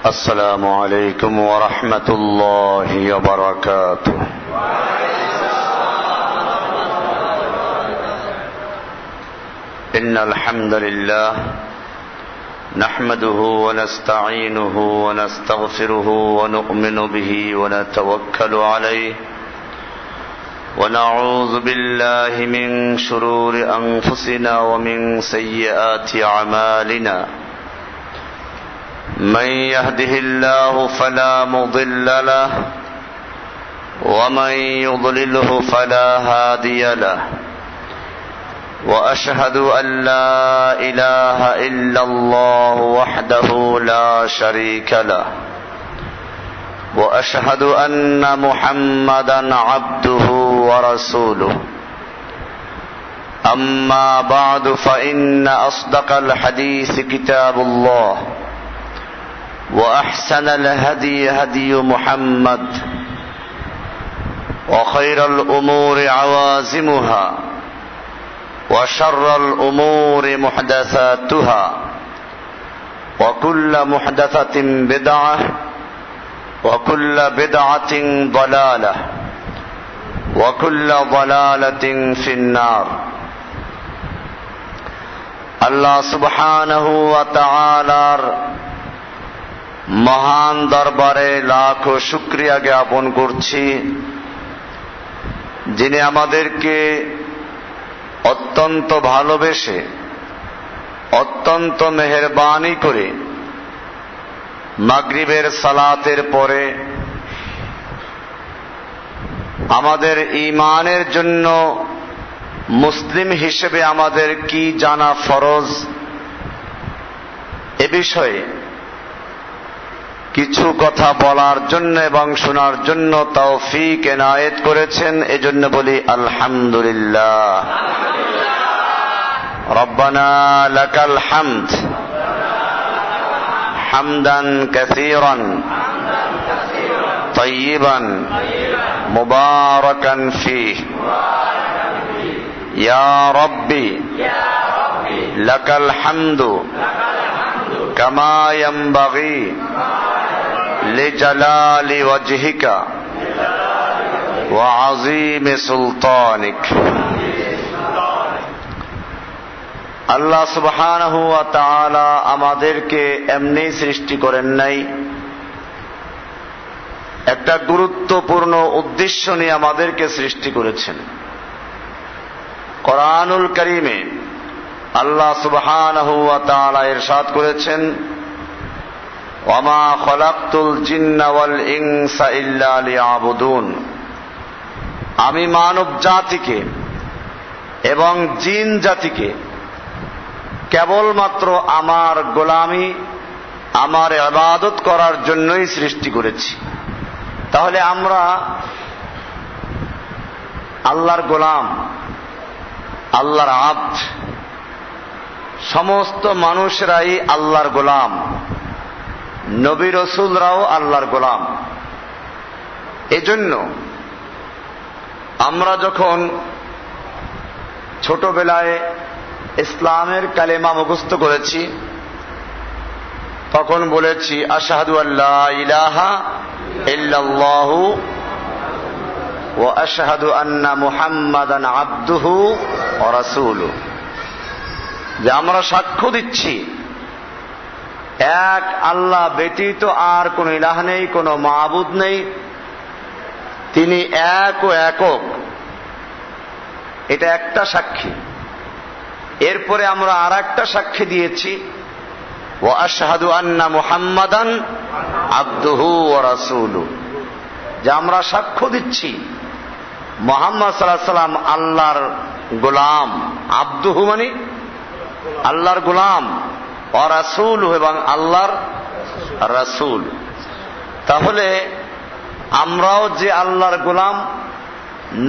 السلام عليكم ورحمة الله وبركاته. إن الحمد لله نحمده ونستعينه ونستغفره ونؤمن به ونتوكل عليه ونعوذ بالله من شرور أنفسنا ومن سيئات أعمالنا. من يهده الله فلا مضل له ومن يضلله فلا هادي له. وأشهد أن لا إله إلا الله وحده لا شريك له. وأشهد أن محمدا عبده ورسوله. أما بعد فإن أصدق الحديث كتاب الله وأحسن الهدي هدي محمد وخير الأمور عوازمها وشر الأمور محدثاتها وكل محدثة بدعة وكل بدعة ضلالة وكل ضلالة في النار. আল্লাহ সুবহানাহু ওয়া তাআলার মহান দরবারে লাখো শুকরিয়া জ্ঞাপন করছি, যিনি আমাদেরকে অত্যন্ত ভালোবেসে অত্যন্ত মেহেরবানি করে মাগরিবের সালাতের পরে আমাদের ঈমানের জন্য মুসলিম হিসেবে আমাদের কি জানা ফরজ এ বিষয়ে কিছু কথা বলার জন্য এবং শোনার জন্য তৌফিক এনায়েত করেছেন। এজন্য বলি আলহামদুলিল্লাহ। রব্বানা লাকাল হামদ হামদান কাসীরান তাইয়িবান মুবারাকান ফীহি ইয়া রাব্বি লাকাল হামদু কামা ইয়ানবাগি লিজালালি ওয়াজহিকা ওয়া আযীমি সুলতানিক। আল্লাহ সুবহানাহু ওয়া তাআলা আমাদেরকে এমনি সৃষ্টি করেন নাই, একটা গুরুত্বপূর্ণ উদ্দেশ্য নিয়ে আমাদেরকে সৃষ্টি করেছেন। কোরআনুল কারীমে আল্লাহ সুবহানাহু ওয়া তাআলা ইরশাদ করেছেন, ওয়ামা খলাকতুল জিন্না ওয়াল ইনসা ইল্লা লিয়াবুদুন। আমি মানব জাতিকে এবং জিন জাতিকে কেবলমাত্র আমার গোলামি, আমার ইবাদত করার জন্যই সৃষ্টি করেছি। তাহলে আমরা আল্লাহর গোলাম, আল্লাহর আব্দ। সমস্ত মানুষরাই আল্লাহর গোলাম, নবী রাসূলরাও আল্লাহর গোলাম। এজন্য আমরা যখন ছোটবেলায় ইসলামের কালেমা মুখস্থ করেছি তখন বলেছি আশহাদু আল্লা ইলাহা ইল্লাল্লাহু ওয়া আশহাদু আন্না মুহাম্মাদান আবদুহু ওয়া রাসূলুহু। যে আমরা সাক্ষ্য দিচ্ছি এক আল্লাহ ব্যতীত আর কোন ইলাহ নেই, কোন মাবুদ নেই, তিনি এক ও একক। এটা একটা সাক্ষী। এরপরে আমরা আর একটা সাক্ষী দিয়েছি ওয়া আশহাদু আন্না মুহাম্মাদান আবদুহু ওয়া রাসূলুহু, যে আমরা সাক্ষ্য দিচ্ছি মুহাম্মদ সাল্লাল্লাহু আলাইহি সাল্লাম আল্লাহর গোলাম। আবদুহু মানে আল্লাহর গোলাম, ওয়া রাসূলুহু এবং আল্লাহর রাসূল। তাহলে আমরাও যে আল্লাহর গোলাম,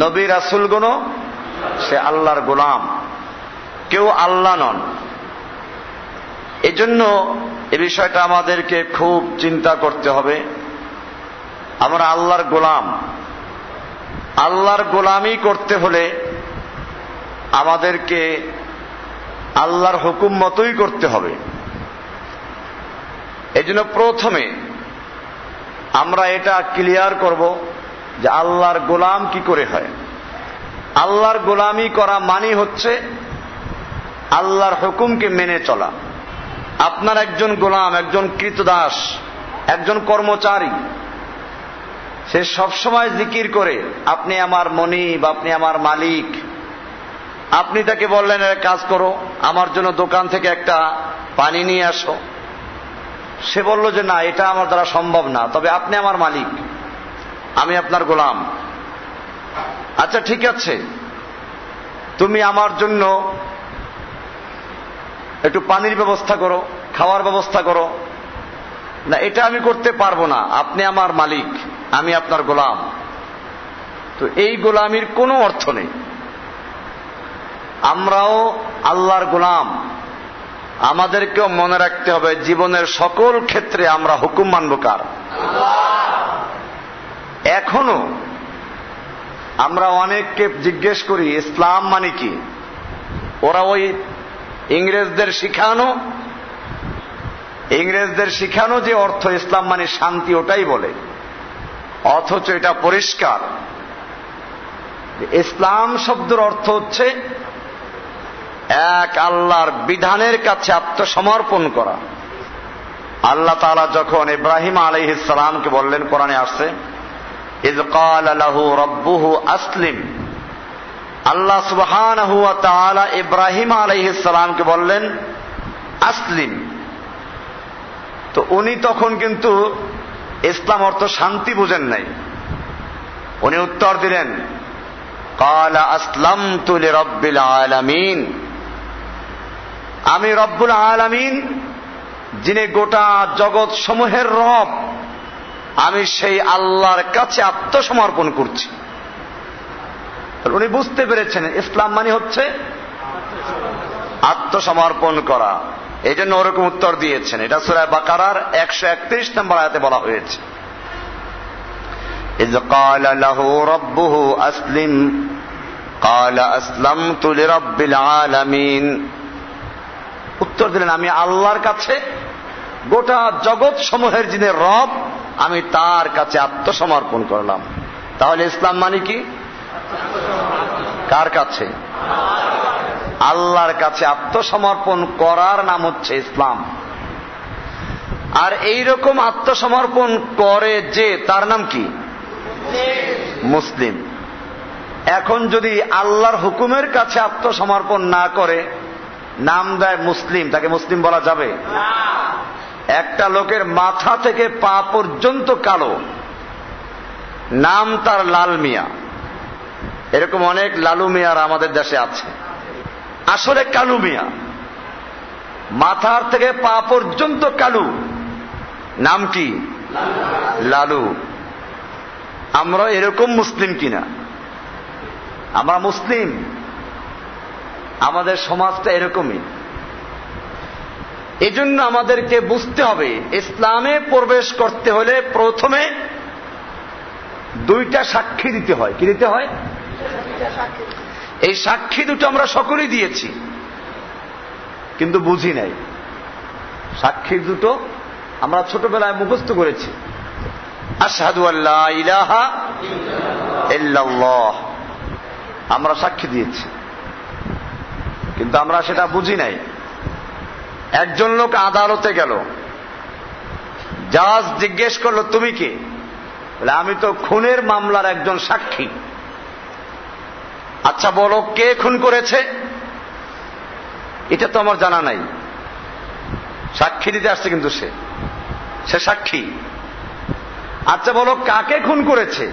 নবী রাসূলগণও সে আল্লাহর গোলাম, কেউ আল্লাহ নন। এজন্য এই বিষয়টা আমাদেরকে খুব চিন্তা করতে হবে। আমরা আল্লাহর গোলাম, আল্লাহর গোলামি করতে হলে আমাদেরকে আল্লাহর হুকুম মতোই করতে হবে। এজন্য প্রথমে আমরা এটা ক্লিয়ার করব যে আল্লাহর গোলাম কি করে হয়। আল্লাহর গোলামি করা মানে হচ্ছে আল্লাহর হুকুমকে মেনে চলা। আপনার একজন গোলাম, একজন কৃতদাস, একজন কর্মচারী, সে সবসময় জিকির করে আপনি আমার মনিব, আপনি আমার মালিক। আপনি তাকে বললেন এক কাজ করো, আমার জন্য দোকান থেকে একটা পানি নিয়ে আসো। সে বলল যে না, এটা আমার দ্বারা সম্ভব না, তবে আপনি আমার মালিক, আমি আপনার গোলাম। আচ্ছা ঠিক আছে, তুমি আমার জন্য একটু পানির ব্যবস্থা করো, খাওয়ার ব্যবস্থা করো। না, এটা আমি করতে পারবো না, আপনি আমার মালিক, আমি আপনার গোলাম। তো এই গোলামির কোনো অর্থ নেই। আমরাও আল্লাহর গোলাম, আমাদেরকেও মনে রাখতে হবে জীবনের সকল ক্ষেত্রে আমরা হুকুম মানব কার? এখনো আমরা অনেককে জিজ্ঞেস করি ইসলাম মানে কি, ওরা ওই ইংরেজদের শিখানো যে অর্থ ইসলাম মানে শান্তি, ওটাই বলে। অথচ এটা পরিষ্কার, ইসলাম শব্দের অর্থ হচ্ছে এক আল্লাহর বিধানের কাছে আত্মসমর্পণ করা। আল্লাহ তাআলা যখন ইব্রাহিম আলাইহিস সালামকে বললেন, কোরআনে আসছে, ইয ক্বালা লাহু রাব্বুহু আসলিম, আল্লাহ সুবহানাহু ওয়া তাআলা ইব্রাহিম আলাইহিস সালামকে বললেন আসলিম। তো উনি তখন কিন্তু ইসলাম অর্থ শান্তি বুঝেন নাই। উনি উত্তর দিলেন, ক্বালা আসলামতু লিরাব্বিল আলামিন, আমি রব্বুল আলামিন, যিনি গোটা জগৎ সমূহের রব, আমি সেই আল্লাহর কাছে আত্মসমর্পণ করছি। উনি বুঝতে পেরেছেন ইসলাম মানে হচ্ছে আত্মসমর্পণ করা। এই জন্য ওরকম উত্তর দিয়েছেন। এটা সূরা বাকারার 131 নম্বর আয়াতে বলা হয়েছে, ইয ক্বালা লাহু রাব্বুহু আসলিম ক্বালা আসলামতু লিরাব্বিল আলামিন। উত্তর দিলেন, আমি আল্লাহর কাছে, গোটা জগৎ সমূহের যিনি রব, আমি তার কাছে আত্মসমর্পণ করলাম। তাহলে ইসলাম মানে কি? কার কাছে? আল্লাহর কাছে আত্মসমর্পণ করার নাম হচ্ছে ইসলাম। আর এই রকম আত্মসমর্পণ করে যে, তার নাম কি? মুসলিম। এখন যদি আল্লাহর হুকুমের কাছে আত্মসমর্পণ না করে নাম দেয় মুসলিম, তাকে মুসলিম বলা যাবে? একটা লোকের মাথা থেকে পা পর্যন্ত কালো, নাম তার লাল মিয়া। এরকম অনেক লালু মিয়ার আমাদের দেশে আছে। আসলে কালু মিয়া, মাথার থেকে পা পর্যন্ত কালু, নাম কি? লালু। আমরা এরকম মুসলিম কিনা? আমরা মুসলিম। আমাদের সমাজটা এরকমই। এজন্য আমাদেরকে বুঝতে হবে, ইসলামে প্রবেশ করতে হলে প্রথমে দুইটা সাক্ষী দিতে হয়। কি দিতে হয়? এই সাক্ষী দুটো আমরা সকলেই দিয়েছি, কিন্তু বুঝি নাই। সাক্ষী দুটো আমরা ছোটবেলায় মুখস্থ করেছি, আশহাদু আল্লা ইলাহা ইল্লাল্লাহ, আমরা সাক্ষী দিয়েছি, কিন্তু আমরা সেটা বুঝি নাই। একজন লোক আদালতে গেল, জাজ জিজ্ঞেস করলো তুমি কে? বলে আমি তো খুনের মামলার একজন সাক্ষী। আচ্ছা বলো কে খুন করেছে? এটা তো আমার জানা নাই। সাক্ষী দিতে আসছে কিন্তু সে সাক্ষী। আচ্ছা বলো কাকে খুন করেছে?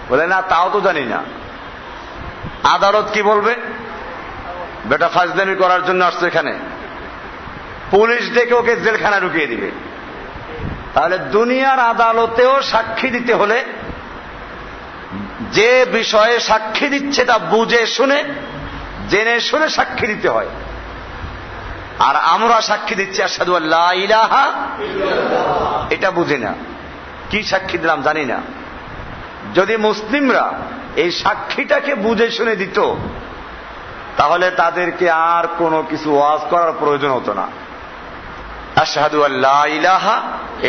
বলে না তাও তো জানি না। আদালত কি বলবে? বেটা ফাজলামি করার জন্য আসছে এখানে, পুলিশ ডেকে ওকে জেলখানা ঢুকিয়ে দিবে। তাহলে দুনিয়ার আদালতেও সাক্ষী দিতে হলে যে বিষয়ে সাক্ষী দিচ্ছে তা বুঝে শুনে, জেনে শুনে সাক্ষী দিতে হয়। আর আমরা সাক্ষী দিচ্ছি আশহাদু আল্লা ইলাহা, এটা বুঝি না, কি সাক্ষী দিলাম জানি না। যদি মুসলিমরা এই সাক্ষীটাকে বুঝে শুনে দিত, তাহলে তাদেরকে আর কোনো কিছু ওয়াজ করার প্রয়োজন হতো না। আশহাদু আল্লা ইলাহা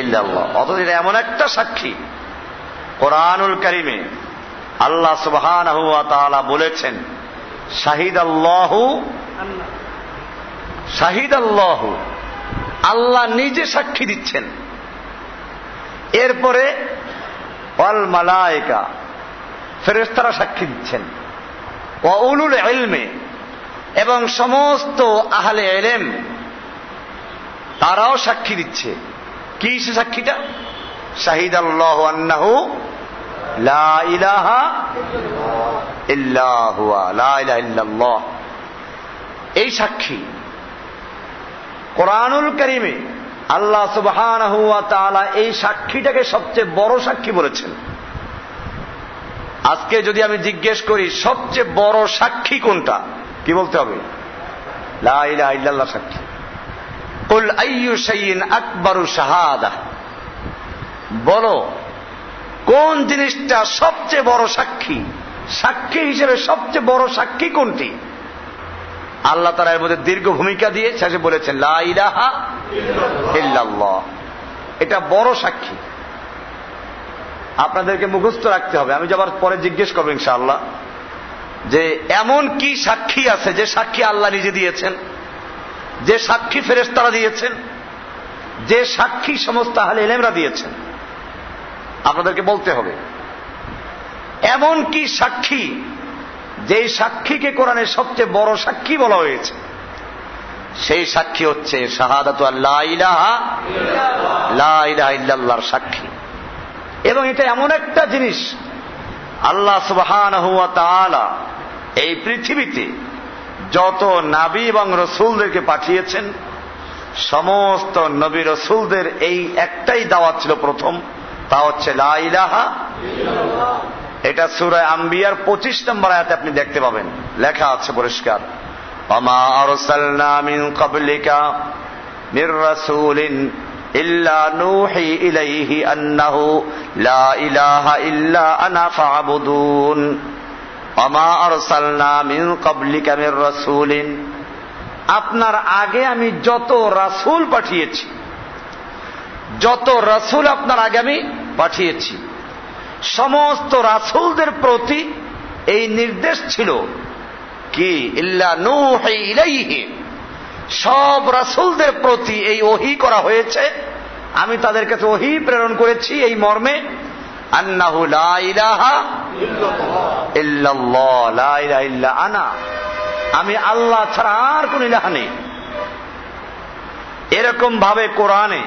ইল্লাল্লাহ। অথচ এটা এমন একটা সাক্ষী, কোরআনুল কারীমে আল্লাহ সুবহানাহু ওয়া তাআলা বলেছেন শাহিদাল্লাহু, শাহিদাল্লাহু, আল্লাহ নিজে সাক্ষী দিচ্ছেন। এরপরে ওয়াল মালায়েকা, ফেরেশতারা সাক্ষী দিচ্ছেন। ওয়া উলুল ইলমে, এবং সমস্ত আহলে ইলম তারাও সাক্ষী দিচ্ছে। কি সে সাক্ষীটা? শাহিদাল্লাহু আন্নাহু লা ইলাহা ইল্লা হুয়া, লা ইলাহা ইল্লাল্লাহ। এই সাক্ষী কোরআনুল কারীমে আল্লাহ সুবহানাহু ওয়া তাআলা এই সাক্ষীটাকে সবচেয়ে বড় সাক্ষী বলেছেন। আজকে যদি আমি জিজ্ঞেস করি সবচেয়ে বড় সাক্ষী কোনটা, কি বলতে হবে? লা ইলাহা ইল্লাল্লাহ সাক্ষী। কুল আইয়ু শাইইন আকবারু শাহাদাহ, বলো কোন জিনিসটা সবচেয়ে বড় সাক্ষী? সাক্ষী হিসেবে সবচেয়ে বড় সাক্ষী কোনটি? আল্লাহ তাআলা এর মধ্যে দীর্ঘ ভূমিকা দিয়ে শেষে বলেছেন লা ইলাহা ইল্লাল্লাহ। এটা বড় সাক্ষী, আপনাদেরকে মুখস্থ রাখতে হবে। আমি যাবার পরে জিজ্ঞেস করবো ইনশাআল্লাহ যে এমন কি সাক্ষী আছে যে সাক্ষী আল্লাহ নিজে দিয়েছেন, যে সাক্ষী ফেরেশতারা দিয়েছেন, যে সাক্ষী সমস্ত আহলে ইলমরা দিয়েছেন। আপনাদেরকে বলতে হবে এমন কি সাক্ষী, যেই সাক্ষীকে কোরআনের সবচেয়ে বড় সাক্ষী বলা হয়েছে। সেই সাক্ষী হচ্ছে শাহাদাতু আল্লা ইলাহা লা ইলাহা ইল্লাল্লাহর সাক্ষী। এবং এটা এমন একটা জিনিস, আল্লাহ সুবহানাহু ওয়া তাআলা এই পৃথিবীতে যত নবী এবং রাসূলদেরকে পাঠিয়েছেন, সমস্ত নবী রাসূলদের এই একটাই দাওয়াত ছিল প্রথম, তা হচ্ছে লা ইলাহা ইল্লাল্লাহ। এটা সূরা আম্বিয়ার 25 নম্বর আয়াতে আপনি দেখতে পাবেন, লেখা আছে পরিষ্কার, ওয়ামা আরসালনা মিন ক্বাবলিকা মির রাসূলিন ইল্লা নূহি ইলাইহি আন্নাহু লা ইলাহা ইল্লা আনা ফা'বুদুন। ওয়ামা আরসালনা মিন ক্বাবলিকা মির রাসূলিন, আপনার আগে আমি যত রাসূল পাঠিয়েছি, যত রাসূল আপনার আগে আমি পাঠিয়েছি, সমস্ত রাসূলদের প্রতি এই নির্দেশ ছিল কি ইল্লা নূহি ইলাইহি, সব রাসূলদের প্রতি এই ওহী করা হয়েছে, আমি তাদের কাছে ওহী প্রেরণ করেছি এই মর্মে আন্নাহু লা ইলাহা ইল্লাল্লাহ লা ইলাহা ইল্লা আনা, আমি আল্লাহ ছাড়া আর কোন ইলাহ নেই। এরকম ভাবে কোরআনে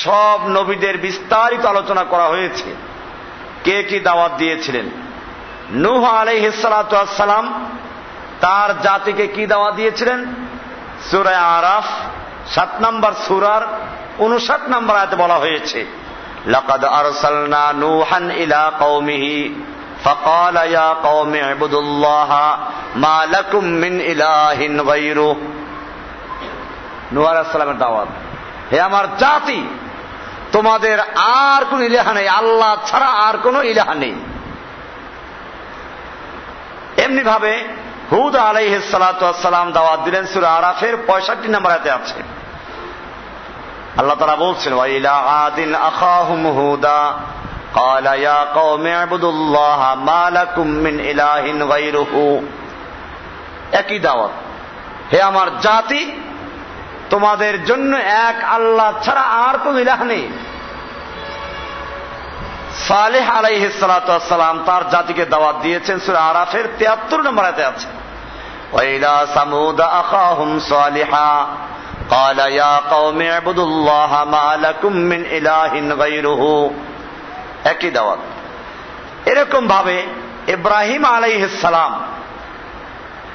সব নবীদের বিস্তারিত আলোচনা করা হয়েছে, কে কি দাওয়াত দিয়েছিলেন। নূহ আলাইহিস সালাতু ওয়াস সালাম তার জাতিকে কি দাওয়াত দিয়েছিলেন? সূরা আরাফ 7 নম্বর সূরার 59 নম্বর আয়াতে বলা হয়েছে, লাকাদ আরসালনা নূহান ইলা কওমিহি ফাকালা ইয়া কওমি ইবুদুল্লাহা মা লাকুম মিন ইলাহিন গায়রুহু। নূহ আলাইহিস সালামের দাওয়াত, হে আমার জাতি, তোমাদের আর কোন ইলাহ নেই, আল্লাহ ছাড়া আর কোন ইলাহ নেই। এমনি ভাবে হুদ আলাইহিস সালাতু ওয়াস সালাম দাওয়াত দিলেন, সূরা আরাফের 65 নম্বর আয়াতে আছে। আল্লাহ তাআলা বলছেন, ওয়া ইলা আদিন আখাহুম হুদা ক্বালা ইয়া কওমি ইবুদুল্লাহা মা লাকুম মিন ইলাহিন গায়রুহু। একই দাওয়াত, হে আমার জাতি, তোমাদের জন্য এক আল্লাহ ছাড়া আর কোন ইলাহ নেই। সালেহ আলাইহিস সালাতু ওয়াস সালাম তার জাতিকে দাওয়াত দিয়েছেন, সূরা আরাফের 73 নম্বর আয়াতে আছে, ওয়া ইলা সামুদ আখাহুম সালিহা ক্বালা ইয়া কওমি ইবুদুল্লাহা মা লাকুম মিন ইলাহিন গায়রুহু। একই দাওয়াত। এরকম ভাবে ইব্রাহিম আলাইহিস সালাম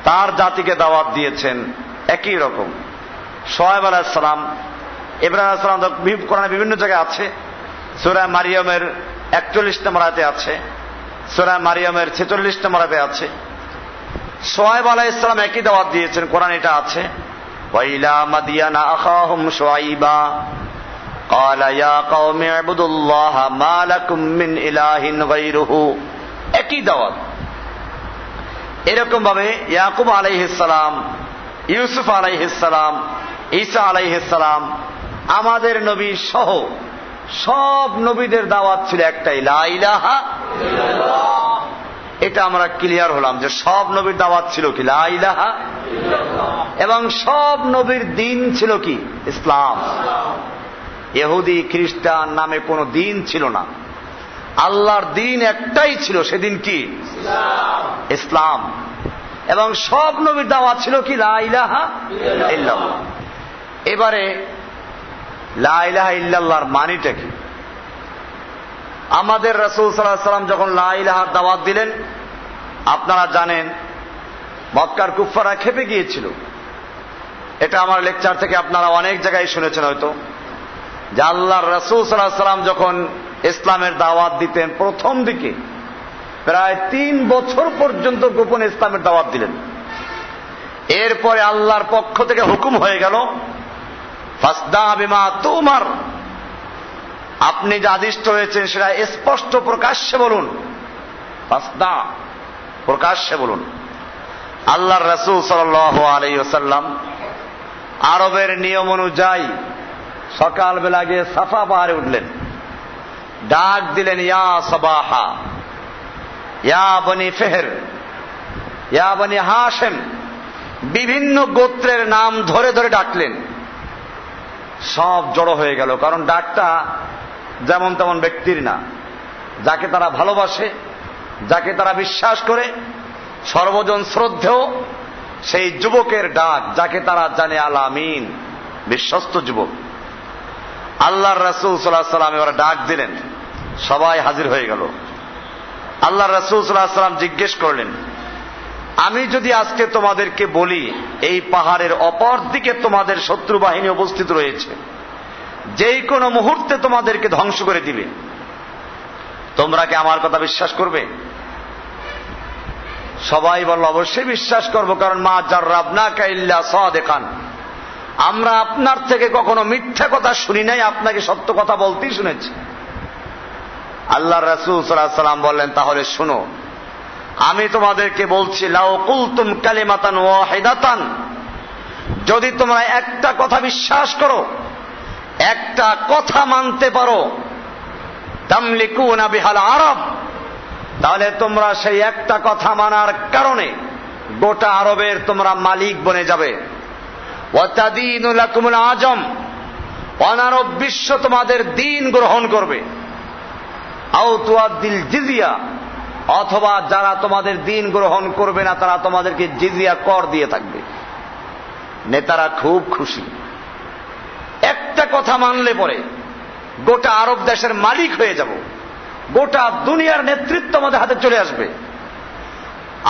তার জাতিকে দাওয়াত দিয়েছেন, একই রকম। শুআয়ব আলাইহিস সালাম, ইব্রাহিম আলাইহিস সালাম কোরআনে বিভিন্ন জায়গায় আছে, সূরা মারিয়ামের 41 নম্বর আয়াতে আছে, সূরা মারিয়ামের 46 নম্বর আয়াতে আছে। শুআয়ব আলাইহিস সালাম একই দাওয়াত দিয়েছেন, কোরআনে এটা আছে, ওয়া ইলা মাদিয়ানা আখাহুম শুআইবা ক্বালা ইয়া কওমি ইবুদুল্লাহা মা লাকুম মিন ইলাহিন গায়রুহু। একই দাওয়াত। এরকম ভাবে ইয়াকুব আলাইহিস সালাম, ইউসুফ আলাইহিস সালাম, ঈসা আলাইহিস সালাম, আমাদের নবী সহ সব নবীদের দাওয়াত ছিল একটাই, লা ইলাহা ইল্লাল্লাহ। এটা আমরা ক্লিয়ার হলাম যে সব নবীর দাওয়াত ছিল কি, লা ইলাহা ইল্লাল্লাহ। এবং সব নবীর দিন ছিল কি, ইসলাম। ইহুদি খ্রিস্টান নামে কোনো দিন ছিল না, আল্লাহর দিন একটাই ছিল, সেদিন কি, ইসলাম। এবং সব নবীর দাওয়াত ছিল কি, লা ইলাহা ইল্লাল্লাহ। এবারে লা ইলাহা ইল্লাল্লাহর মানেটা কি? আমাদের রাসূল সাল্লাল্লাহু আলাইহি ওয়াসাল্লাম যখন লা ইলাহার দাওয়াত দিলেন, আপনারা জানেন মক্কার কুফফাররা খেপে গিয়েছিল। এটা আমার লেকচার থেকে আপনারা অনেক জায়গায় শুনেছেন হয়তো, যে আল্লাহর রাসূল সাল্লাল্লাহু আলাইহি ওয়াসাল্লাম যখন ইসলামের দাওয়াত দিতেন, প্রথম দিকে প্রায় 3 বছর পর্যন্ত গোপনে ইসলামের দাওয়াত দিলেন। এরপরে আল্লাহর পক্ষ থেকে হুকুম হয়ে গেল, ফাসদা বিমা তুমার, আপনি যে আদিষ্ট হয়েছেন সেটা স্পষ্ট প্রকাশ্যে বলুন। ফাসদা, প্রকাশ্যে বলুন। আল্লাহর রাসূল সাল্লাল্লাহু আলাইহি ওয়াসাল্লাম আরবের নিয়ম অনুযায়ী সকালবেলা গিয়ে সাফা পাহাড়ে উঠলেন, ডাক দিলেন, ইয়া সাবাহা, ইয়া বনি ফেহর, ইয়া বনি হাশেম, বিভিন্ন গোত্রের নাম ধরে ধরে ডাকলেন। সব জড়ো হয়ে গেল, কারণ ডাকটা যেমন তেমন ব্যক্তির না, যাকে তারা ভালোবাসে, যাকে তারা বিশ্বাস করে, সর্বজন শ্রদ্ধেয় সেই যুবকের ডাক, যাকে তারা জানে আল আমিন, বিশ্বস্ত যুবক। আল্লাহর রাসূল সাল্লাল্লাহু আলাইহি ওয়াসাল্লাম এবার ডাক দিলেন, সবাই হাজির হয়ে গেল। আল্লাহর রাসূল সাল্লাল্লাহু আলাইহি ওয়াসাল্লাম জিজ্ঞেস করলেন, আমি যদি আজকে তোমাদেরকে বলি এই পাহাড়ের অপর দিকে তোমাদের শত্রু বাহিনী উপস্থিত রয়েছে, যেই কোনো মুহূর্তে তোমাদেরকে ধ্বংস করে দিবে, তোমরা কি আমার কথা বিশ্বাস করবে? সবাই বলল, অবশ্যই বিশ্বাস করব, কারণ মা জাররাবনাকা ইল্লা সাদিকান, আমরা আপনার থেকে কখনো মিথ্যা কথা শুনি নাই, আপনাকে সত্য কথা বলতেই শুনেছি। আল্লাহর রাসূল সাল্লাল্লাহু আলাইহি ওয়াসাল্লাম বললেন, তাহলে শুনো, আমি তোমাদেরকে বলছি, লাউ কুলতুম কালিমাতান ওয়াহিদাতান, যদি তোমরা একটা কথা বিশ্বাস করো, একটা কথা মানতে পারো, তামলিকুনা বিহাল আরব, তাহলে তোমরা সেই একটা কথা মানার কারণে গোটা আরবের তোমরা মালিক বনে যাবে। ওয়াতাদিনু লাকুমুল আজম, অনারব বিশ্ব তোমাদের দিন গ্রহণ করবে। আও তুআদ্দিল জিজিয়া, অথবা যারা তোমাদের দিন গ্রহণ করবে না তারা তোমাদেরকে জিজিয়া কর দিয়ে থাকবে। নেতারা খুব খুশি, একটা কথা মানলে পরে গোটা আরব দেশের মালিক হয়ে যাব, গোটা দুনিয়ার নেতৃত্ব আমাদের হাতে চলে আসবে।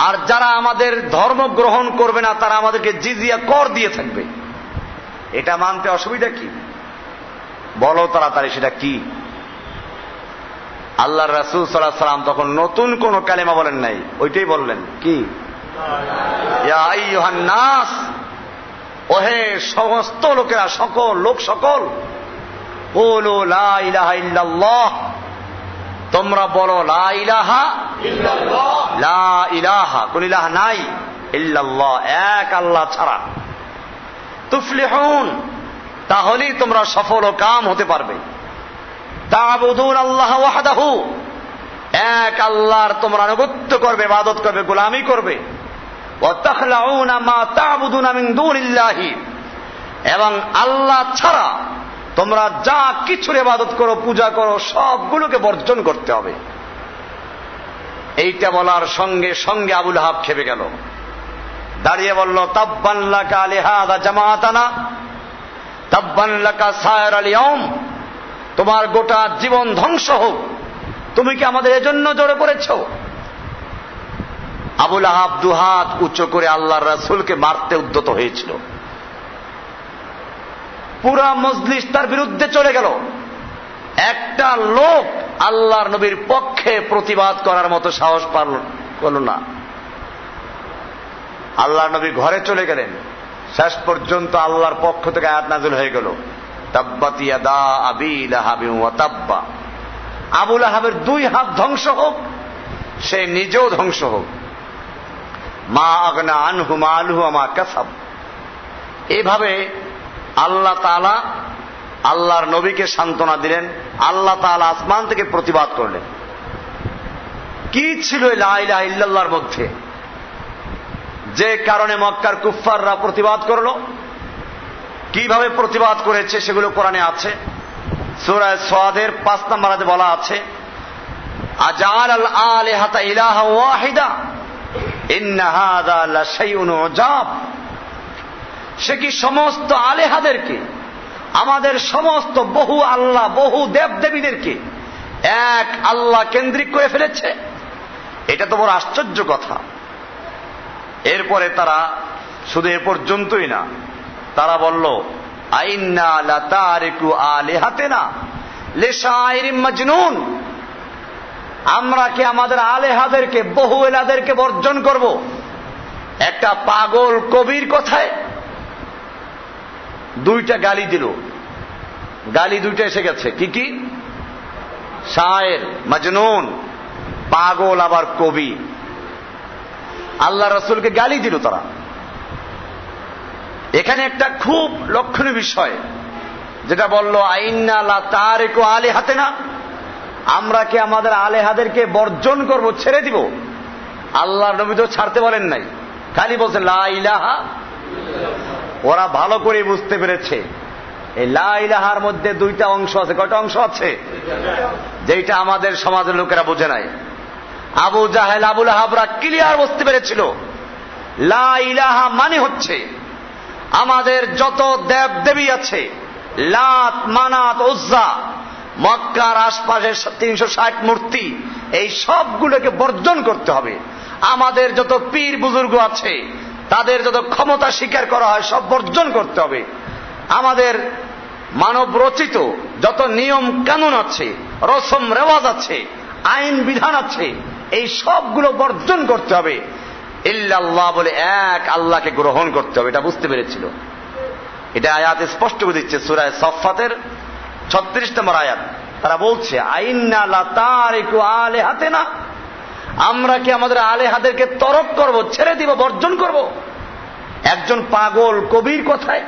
আর যারা আমাদের ধর্ম গ্রহণ করবে না তারা আমাদেরকে জিজিয়া কর দিয়ে থাকবে। এটা মানতে অসুবিধা কি? বলো তাড়াতাড়ি, সেটা কি? আল্লাহর রাসূল সাল্লাল্লাহু আলাইহি ওয়াসাল্লাম তখন নতুন কোন কালেমা বলেন নাই, ওইটাই বললেন, কি? ইয়া আইয়ুহান নাস, ওহে সমস্ত লোকেরা, সকল লোক সকল, কুলু লা ইলাহা ইল্লাল্লাহ, তোমরা বলো লা ইলাহা ইল্লাল্লাহ, লা ইলাহা, কোন ইলাহা নাই, ইল্লাল্লাহ, এক আল্লাহ ছাড়া, তুফলিহুন, তাহলেই তোমরা সফল ও কাম হতে পারবে। তা'বুদুন আল্লাহ ওয়াহদাহু, এক আল্লাহর তোমরা আনুগত্য করবে, ইবাদত করবে, গোলামি করবে। ওয়া তাখলাউনা মা তা'বুদুনা মিন দুনিল্লাহি, এবং আল্লাহ ছাড়া তোমরা যা কিছুর ইবাদত করো, পূজা করো, সবগুলোকে বর্জন করতে হবে। এইটা বলার সঙ্গে সঙ্গে আবু লাহাব খেপে গেল, দাঁড়িয়ে বলল, তাব্বান লাকা লিহাযা জামাআতানা, তাব্বান লাকা সায়রাল ইয়াউম, তোমার গোটা জীবন ধ্বংস হোক, তুমি কি আমাদের এজন্য জড়ো করেছো? আবু লাহাব দুহাত উঁচু করে আল্লাহর রাসূলকে মারতে উদ্যত হয়েছিল। পুরা মজলিস তার বিরুদ্ধে চলে গেল, একটা লোক আল্লাহর নবীর পক্ষে প্রতিবাদ করার মতো সাহস করল না। আল্লাহর নবী ঘরে চলে গেলেন, শেষ পর্যন্ত আল্লাহর পক্ষ থেকে আয়াত নাযিল হয়ে গেল, তাব্বাত ইয়াদা আবি লাহাবিন ওয়া তাব্বা, আবু লাহাবের 2 হাত ধ্বংস হোক, সে নিজেও ধ্বংস হোক। মা আগনা আনহু মালুহু ওয়া মা কাসাব। এইভাবে আল্লাহ তাআলা আল্লাহর নবীকে সান্ত্বনা দিলেন, আল্লাহ তাআলা আসমান থেকে প্রতিবাদ করলেন। কি ছিল লা ইলাহা ইল্লাল্লাহর মধ্যে, যে কারণে মক্কার কুফফাররা প্রতিবাদ করলো? কিভাবে প্রতিবাদ করেছে সেগুলো কোরআনে আছে। সূরা সাদের 5 নম্বর আয়াতে বলা আছে, আজাআলাল আলিহাতা ইলাহা ওয়াহিদা ইন্না হাযা লাশাইউন উজাব। সে কি সমস্ত আলেহাদেরকে, আমাদের সমস্ত বহু আল্লাহ বহু দেবদেবীদেরকে এক আল্লাহ কেন্দ্রিক করে ফেলেছে? এটা তো বড় আশ্চর্য কথা। এরপরে তারা শুধু এ পর্যন্তই না, তারা বলল আইন্না লাতারিকু আলিহাতিনা লিশাইরিম মাজনুন। আমরা কি আমাদের আলেহাদেরকে বহু এলাদেরকে বর্জন করব একটা পাগল কবির কথায়? দুইটা গালি দিল, গালি দুইটা এসে গেছে। কি কি? শায়ের, মাজনুন, পাগল আবার কবি। আল্লাহ রাসূলকে গালি দিল তারা। এখানে একটা খুব লক্ষণীয় বিষয় যেটা বলল আইন্না লাতারিকু আলিহাতিনা, আমরা কি আমাদের আলেহাদেরকে বর্জন করব, ছেড়ে দিব? আল্লাহর নবী তো ছাড়তে বলেন নাই, খালি বলছে লা ইলাহা। ওরা ভালো করে বুঝতে পেরেছে এই লা ইলাহার মধ্যে দুইটা অংশ আছে। কয়টা অংশ আছে? যেটা আমাদের সমাজের লোকেরা বোঝে নাই। আবু জাহেল, আবুল আহাবরা ক্লিয়ার বুঝতে পেরেছিল লা ইলাহা মানে হচ্ছে আমাদের যত দেব দেবী আছে, লাত, মানাত, উজ্জা, মক্কার আশপাশের 360 মূর্তি, এই সবগুলোকে বর্জন করতে হবে। আমাদের যত পীর বুজুর্গ আছে তাদের যত ক্ষমতা স্বীকার করা হয় সব বর্জন করতে হবে। আমাদের মানব রচিত যত নিয়ম কানুন আছে, রসম রেওয়াজ আছে, আইন বিধান আছে, এই সবগুলো বর্জন করতে হবে। ইল্লাল্লাহ বলে এক আল্লাহকে গ্রহণ করতে হবে, এটা বুঝতে পেরেছিল। এটা আয়াত স্পষ্ট করে দিচ্ছে সূরা সাফফাতের 36 নম্বর আয়াত। তারা বলছে আইন্না লাতারিকু আলিহাতিনা, আমরা কি আমাদের আলেহাদেরকে তরক করব, ছেড়ে দিব, বর্জন করব একজন পাগল কবির কথায়?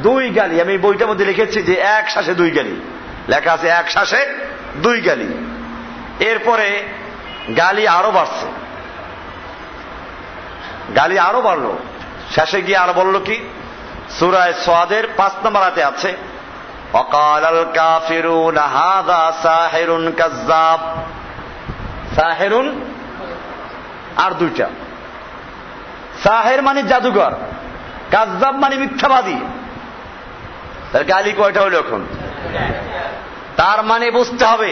দুই গালি। আমি বইটার মধ্যে লিখেছি যে এক শ্বাসে দুই গালি, লেখা আছে এক শ্বাসে দুই গালি। এরপরে গালি আরো বাড়ছে, গালি আরো বাড়লো। শেষে গিয়ে আরো বলল কি? সূরা সাদের 5 নম্বর আয়াতে আছে ওয়াকালাল কাফিরুনা হাযা সাহিরুন কাজ্জাব। সাহেরুন আর দুইটা, সাহের মানে জাদুঘর, কাজ্জাব মানে মিথ্যাবাদী। তার গালি কয়টা হলো এখন? তার মানে বুঝতে হবে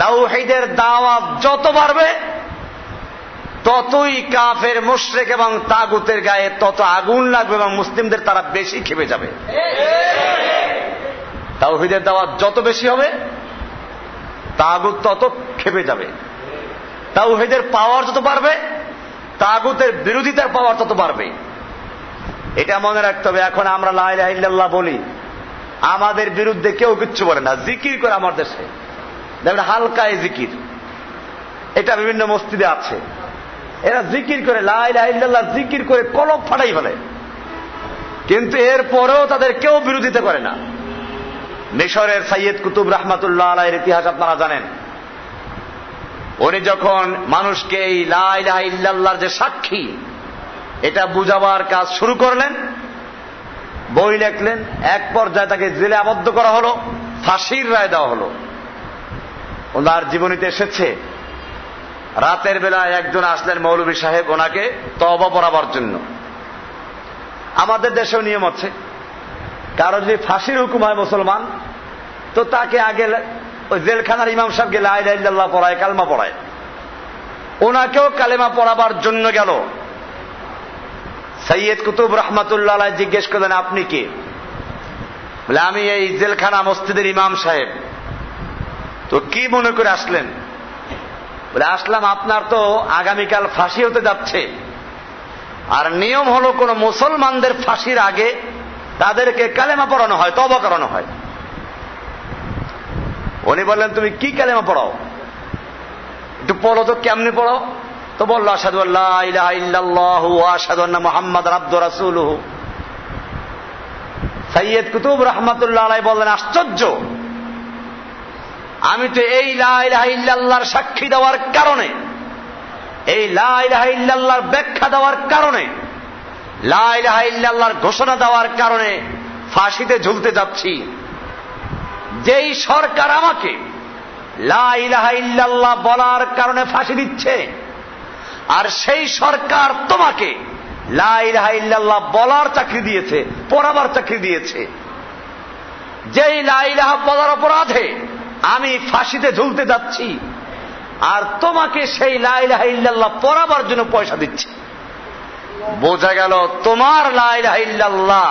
তাওহীদের দাওয়াত যত বাড়বে ততই কাফের, মুশরিক এবং তাগুতের গায়ে তত আগুন লাগবে এবং মুসলিমদের তারা বেশি খেপে যাবে। তাওহীদের দাওয়াত যত বেশি হবে তাগুত তত খেপে যাবে। তাওহীদের পাওয়ার যত বাড়বে তাগুতের বিরোধিতার পাওয়ার তত বাড়বে। এটা মনে রাখতে হবে। এখন আমরা লা ইলাহা ইল্লাল্লাহ বলি, আমাদের বিরুদ্ধে কেউ কিচ্ছু বলে না। জিকির করে আমার দেশে দেখবেন হালকায় জিকির, এটা বিভিন্ন মসজিদে আছে। এরা জিকির করে, লা ইলাহা ইল্লাল্লাহ জিকির করে কলব ফাটাই ফেলে, কিন্তু এরপরেও তাদের কেউ বিরোধিতা করে না। মিশরের সাইয়্যিদ কুতুব রাহমাতুল্লাহ আলাইহির ইতিহাস আপনারা জানেন। উনি যখন মানুষকে এই লা ইলাহা ইল্লাল্লাহর যে সাক্ষী এটা বুঝাবার কাজ শুরু করলেন, বই লেখলেন, এক পর্যায়ে তাকে জেলে আবদ্ধ করা হলো, ফাঁসির রায় দেওয়া হলো। ওনার জীবনীতে এসেছে রাতের বেলায় একজন আসলেন মৌলভী সাহেব ওনাকে তওবা পড়াবার জন্য। আমাদের দেশেও নিয়ম আছে, কারো যদি ফাঁসির হুকুম হয় মুসলমান, তো তাকে আগে ওই জেলখানার ইমাম সাহেবকে লা ইলাহা ইল্লাল্লাহ পড়ায়, কালেমা পড়ায়। ওনাকেও কালেমা পড়াবার জন্য গেল। সাইয়্যিদ কুতুব রাহমাতুল্লাহ আলাইহি জিজ্ঞেস করলেন আপনি কে? বলে আমি এই জেলখানা মসজিদের ইমাম সাহেব। তো কি মনে করে আসলেন? বলে আসলাম আপনার তো আগামীকাল ফাঁসি হতে যাচ্ছে, আর নিয়ম হলো কোন মুসলমানদের ফাঁসির আগে তাদেরকে কালেমা পড়ানো হয়, তওবা করানো হয়। উনি বললেন তুমি কি কালেমা পড়াও? একটু পড়ো তো, কেমনে পড়ো? তো বলল আশহাদু আল্লা ইলাহা ইল্লাল্লাহু ওয়া আশহাদু আন্না মুহাম্মাদান আবদুহু রাসূলুহু। সৈয়দ কুতুব রহমাতুল্লাহ আলাইহি বললেন, আশ্চর্য, আমি তো এই লা ইলাহা ইল্লাল্লাহর সাক্ষী দেওয়ার কারণে, এই লা ইলাহা ইল্লাল্লাহর ব্যাখ্যা দেওয়ার কারণে, লা ইলাহা ইল্লাল্লাহর ঘোষণা দেওয়ার কারণে ফাঁসিতে ঝুলতে যাচ্ছি। যেই সরকার আমাকে লা ইলাহা ইল্লাল্লাহ বলার কারণে ফাঁসি দিচ্ছে, আর সেই সরকার তোমাকে লা ইলাহা ইল্লাল্লাহ বলার চাকরি দিয়েছে, পড়াবার চাকরি দিয়েছে। যেই লা ইলাহা বলার অপরাধে আমি ফাঁসিতে ঝুলতে যাচ্ছি, আর তোমাকে সেই লা ইলাহা ইল্লাল্লাহ পড়াবার জন্য পয়সা দিচ্ছে। বোঝা গেল তোমার লা ইলাহা ইল্লাল্লাহ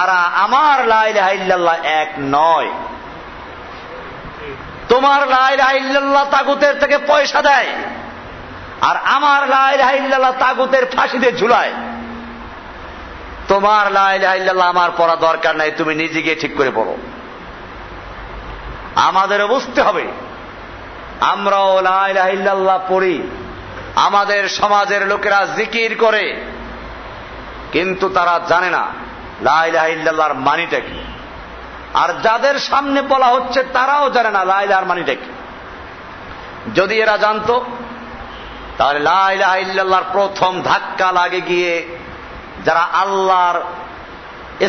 আর আমার লা ইলাহা ইল্লাল্লাহ এক নয়। তোমার লা ইলাহা ইল্লাল্লাহ তাগুতের থেকে পয়সা দেয়, আর আমার লা ইলাহা ইল্লাল্লাহ তাগুতের ফাঁসিতে ঝুলায়। তোমার লা ইলাহা ইল্লাল্লাহ আমার পড়া দরকার নাই, তুমি নিজে গিয়ে ঠিক করে পড়ো। আমাদেরও বুঝতে হবে, আমরাও লা ইলাহা ইল্লাল্লাহ পড়ি, আমাদের সমাজের লোকেরা জিকির করে, কিন্তু তারা জানে না লা ইলাহা ইল্লাল্লাহর মানিটা কি। আর যাদের সামনে বলা হচ্ছে তারাও জানে না লা ইলাহার মানিটা কি। যদি এরা জানতো, তাহলে লা ইলাহা ইল্লাল্লাহর প্রথম ধাক্কা লাগে গিয়ে যারা আল্লাহর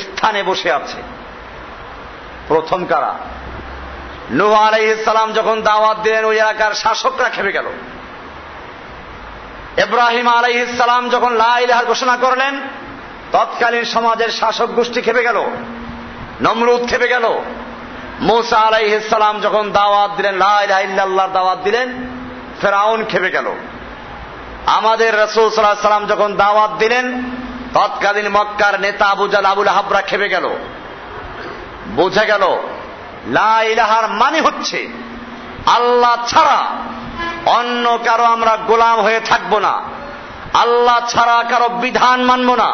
স্থানে বসে আছে। প্রথম কারা? নূহ আলাইহিস সালাম যখন দাওয়াত দিলেন, ওই এলাকার শাসকরা খেপে গেল। ইব্রাহিম আলাইহিস সালাম যখন লা ইলাহার ঘোষণা করলেন, তৎকালীন সমাজের শাসক গোষ্ঠী খেপে গেল, নমরুদ খেপে গেল। মূসা আলাইহিস সালাম যখন দাওয়াত দিলেন, লা ইলাহা ইল্লাল্লাহর দাওয়াত দিলেন, ফিরআউন খেপে গেল। আমাদের রাসূল সাল্লাল্লাহু আলাইহি ওয়াসাল্লাম যখন দাওয়াত দিলেন, তৎকালীন মক্কার নেতা আবু জাহল, আবু লাহাবরা খেপে গেল। বোঝা গেল লা ইলাহার মানে হচ্ছে আল্লাহ ছাড়া অন্য কারো আমরা গোলাম হয়ে থাকব না, আল্লাহ ছাড়া কারো বিধান মানব না,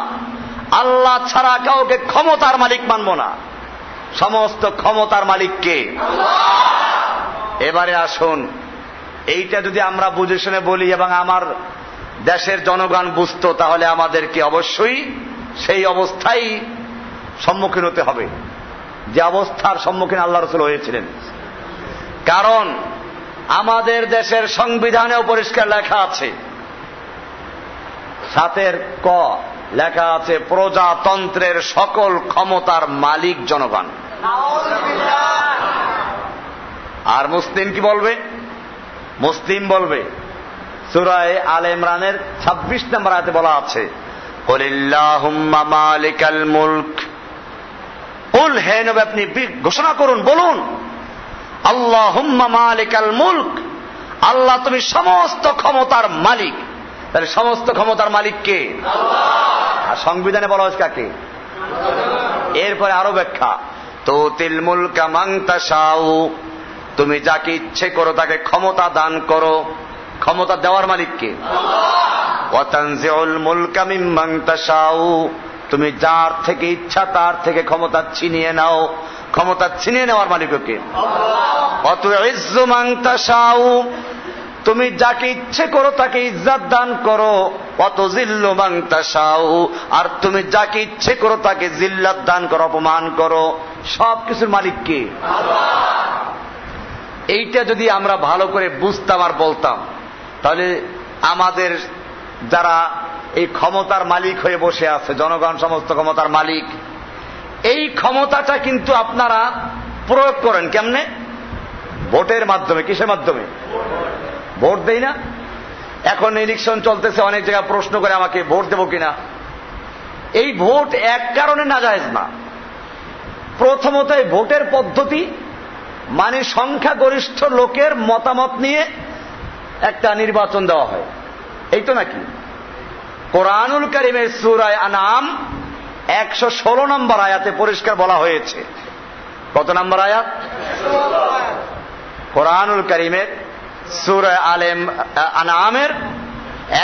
আল্লাহ ছাড়া কাউকে ক্ষমতার মালিক মানব না। সমস্ত ক্ষমতার মালিক কে? এবারে আসুন, এইটা যদি আমরা বুঝে শুনে বলি এবং আমার দেশের জনগণ বুঝতো, তাহলে আমাদেরকে অবশ্যই সেই অবস্থায় সম্মুখীন হতে হবে যে অবস্থার সম্মুখীন আল্লাহ রাসূল হয়েছিলেন। কারণ আমাদের দেশের সংবিধানেও পরিষ্কার লেখা আছে, 7 ক লেখা আছে, প্রজাতন্ত্রের সকল ক্ষমতার মালিক জনগণ। আর মুসলিম কি বলবে? মুসলিম বলবে সূরা আলে ইমরানের 26 নম্বর আয়াতে বলা আছে, কুলিল্লাহুম্মা মালিকাল মুলক, কুল, হে নবী আপনি ঘোষণা করুন, বলুন, আল্লাহুম্মা মালিকাল মুলক, আল্লাহ তুমি সমস্ত ক্ষমতার মালিক। তাহলে সমস্ত ক্ষমতার মালিক কে? আল্লাহ। আর সংবিধানে বলা হয়েছে কাকে? এরপরে আরো ব্যাখ্যা, তুতিল মুলকা মান তাশাউ, তুমি যাকে ইচ্ছে করো তাকে ক্ষমতা দান করো। ক্ষমতা দেওয়ার মালিক কে? আল্লাহ। ওয়া তানজিউল মুলকা মিম্মান তাশাউ, তুমি যার থেকে ইচ্ছা তার থেকে ক্ষমতা ছিনিয়ে নাও। ক্ষমতা ছিনিয়ে নেওয়ার মালিক কে? আল্লাহ। ওয়া তুইজ্জু মান তাশাউ, তুমি যাকে ইচ্ছে করো তাকে ইজ্জত দান করো। ওয়া তুযিল্লু মান তাশাউ, আর তুমি যাকে ইচ্ছে করো তাকে জিল্লাত দান করো, অপমান করো। সব কিছুর মালিক কে? আল্লাহ। এইটা যদি আমরা ভালো করে বুঝতাম আর বলতাম, তাহলে আমাদের যারা এই ক্ষমতার মালিক হয়ে বসে আছে, জনগণ সমস্ত ক্ষমতার মালিক, এই ক্ষমতাটা কিন্তু আপনারা প্রয়োগ করেন কেমনে? ভোটের মাধ্যমে। কিসের মাধ্যমে? ভোট দেই না? এখন ইলেকশন চলতেছে, অনেক জায়গায় প্রশ্ন করে আমাকে ভোট দেবো কিনা। এই ভোট এক কারণে নাজায়েজ না। প্রথমত এই ভোটের পদ্ধতি মানে সংখ্যাগরিষ্ঠ লোকের মতামত নিয়ে একটা নির্বাচন দেওয়া হয়, এই তো নাকি? কোরআনুল কারীমের সূরা আনআম 116 নম্বর আয়াতে পরিষ্কার বলা হয়েছে। কত নম্বর আয়াত? কোরআনুল কারীমের সূরা আনআমের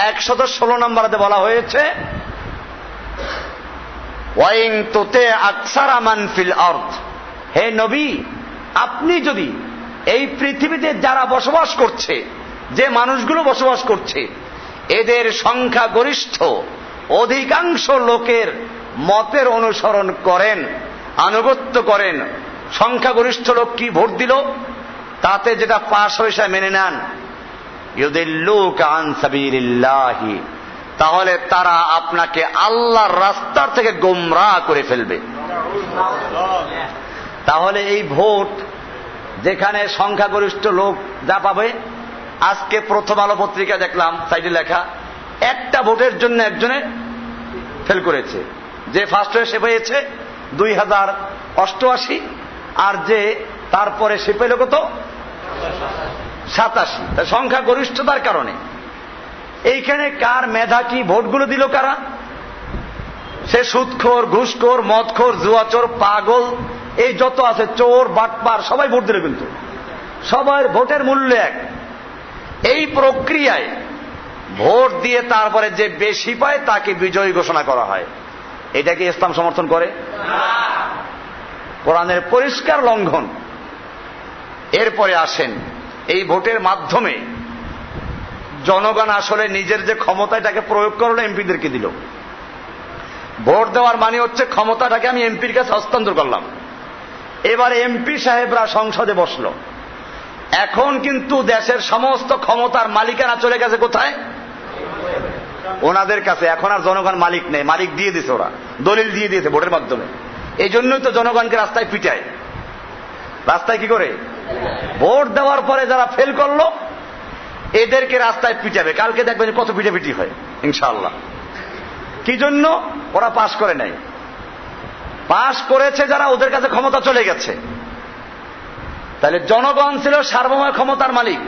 116 নম্বর আয়াতে বলা হয়েছে, ওয়াইন তুতি আকসারা মান ফিল আরদ, হে নবী আপনি যদি এই পৃথিবীতে যারা বসবাস করছে, যে মানুষগুলো বসবাস করছে, এদের সংখ্যাগরিষ্ঠ অধিকাংশ লোকের মতের অনুসরণ করেন, আনুগত্য করেন, সংখ্যাগরিষ্ঠ লোক কি ভোট দিল তাতে যেটা পাশ হয়েছে মেনে নেন, ইউদিল্লুকা আন সাবিলিল্লাহি, তাহলে তারা আপনাকে আল্লাহর রাস্তার থেকে গোমরাহ করে ফেলবে। তাহলে এই ভোট যেখানে সংখ্যাগরিষ্ঠ লোক যা পাবে, আজকে প্রথম আলো পত্রিকা দেখলাম সাইডে লেখা, একটা ভোটের জন্য একজনে ফেল করেছে, যে ফার্স্ট হয়ে সে পেয়েছে 2088, আর যে তারপরে সে পেল কত 87। সংখ্যা গরিষ্ঠতার কারণে এইখানে কার মেধা কি, ভোটগুলো দিল কারা? সে সুদখোর, ঘুষখোর, মদখোর, জুয়াচোর, পাগল, এই যত আছে চোর বাটপার সবাই ভোট দিল, কিন্তু সবার ভোটের মূল্য এক। এই প্রক্রিয়ায় ভোট দিয়ে তারপরে যে বেশি পায় তাকে বিজয়ী ঘোষণা করা হয়। এটা কি ইসলাম সমর্থন করে? কোরআনের পরিষ্কার লঙ্ঘন। এরপরে আসেন, এই ভোটের মাধ্যমে জনগণ আসলে নিজের যে ক্ষমতাটাকে প্রয়োগ করলো এমপিদেরকে দিল। ভোট দেওয়ার মানে হচ্ছে ক্ষমতাটাকে আমি এমপির কাছে হস্তান্তর করলাম। এবার এমপি সাহেবরা সংসদে বসলো, এখন কিন্তু দেশের সমস্ত ক্ষমতার মালিকানা চলে গেছে কোথায়? ওনাদের কাছে। এখন আর জনগণ মালিক নেই, মালিক দিয়ে দিয়েছে, ওরা দলিল দিয়ে দিয়েছে ভোটের মাধ্যমে। এই জন্যই তো জনগণকে রাস্তায় পিটায়। রাস্তায় কি করে? ভোট দেওয়ার পরে যারা ফেল করলো এদেরকে রাস্তায় পিটাবে। কালকে দেখবেন কত পিটাপিটি হয় ইনশাআল্লাহ। কি জন্য? ওরা পাশ করে নাই। পাশ করেছে যারা, ওদের কাছে ক্ষমতা চলে গেছে। তাহলে জনগণ ছিল সার্বভৌম ক্ষমতার মালিক,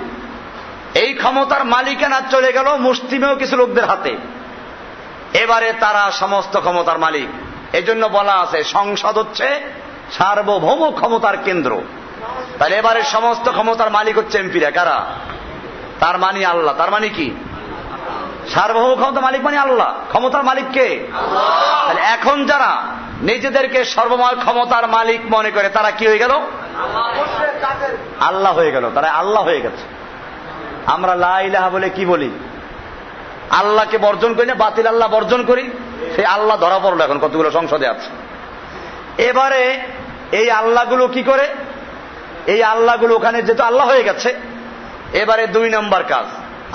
এই ক্ষমতার মালিকানা চলে গেল মুসলিমেও কিছু লোকদের হাতে। এবারে তারা সমস্ত ক্ষমতার মালিক। এজন্য বলা আছে সংসদ হচ্ছে সার্বভৌম ক্ষমতার কেন্দ্র। তাহলে এবারে সমস্ত ক্ষমতার মালিক হচ্ছে এমপিরা। কারা? তার মানে আল্লাহ। তার মানে কি? সার্বভৌম ক্ষমতার মালিক মানে আল্লাহ। ক্ষমতার মালিক কে? তাহলে এখন যারা নিজেদেরকে সর্বময় ক্ষমতার মালিক মনে করে তারা কি হয়ে গেল? আল্লাহ হয়ে গেল। তারা আল্লাহ হয়ে গেছে। আমরা লা ইলাহা বলে কি বলি? আল্লাহকে বর্জন করি না, বাতিল আল্লাহ বর্জন করি। সেই আল্লাহ ধরা পড়লো এখন কতগুলো সংসদে আছে। এবারে এই আল্লাহগুলো কি করে? এই আল্লাহগুলো ওখানে যেহেতু আল্লাহ হয়ে গেছে, এবারে 2 নম্বর কাজ,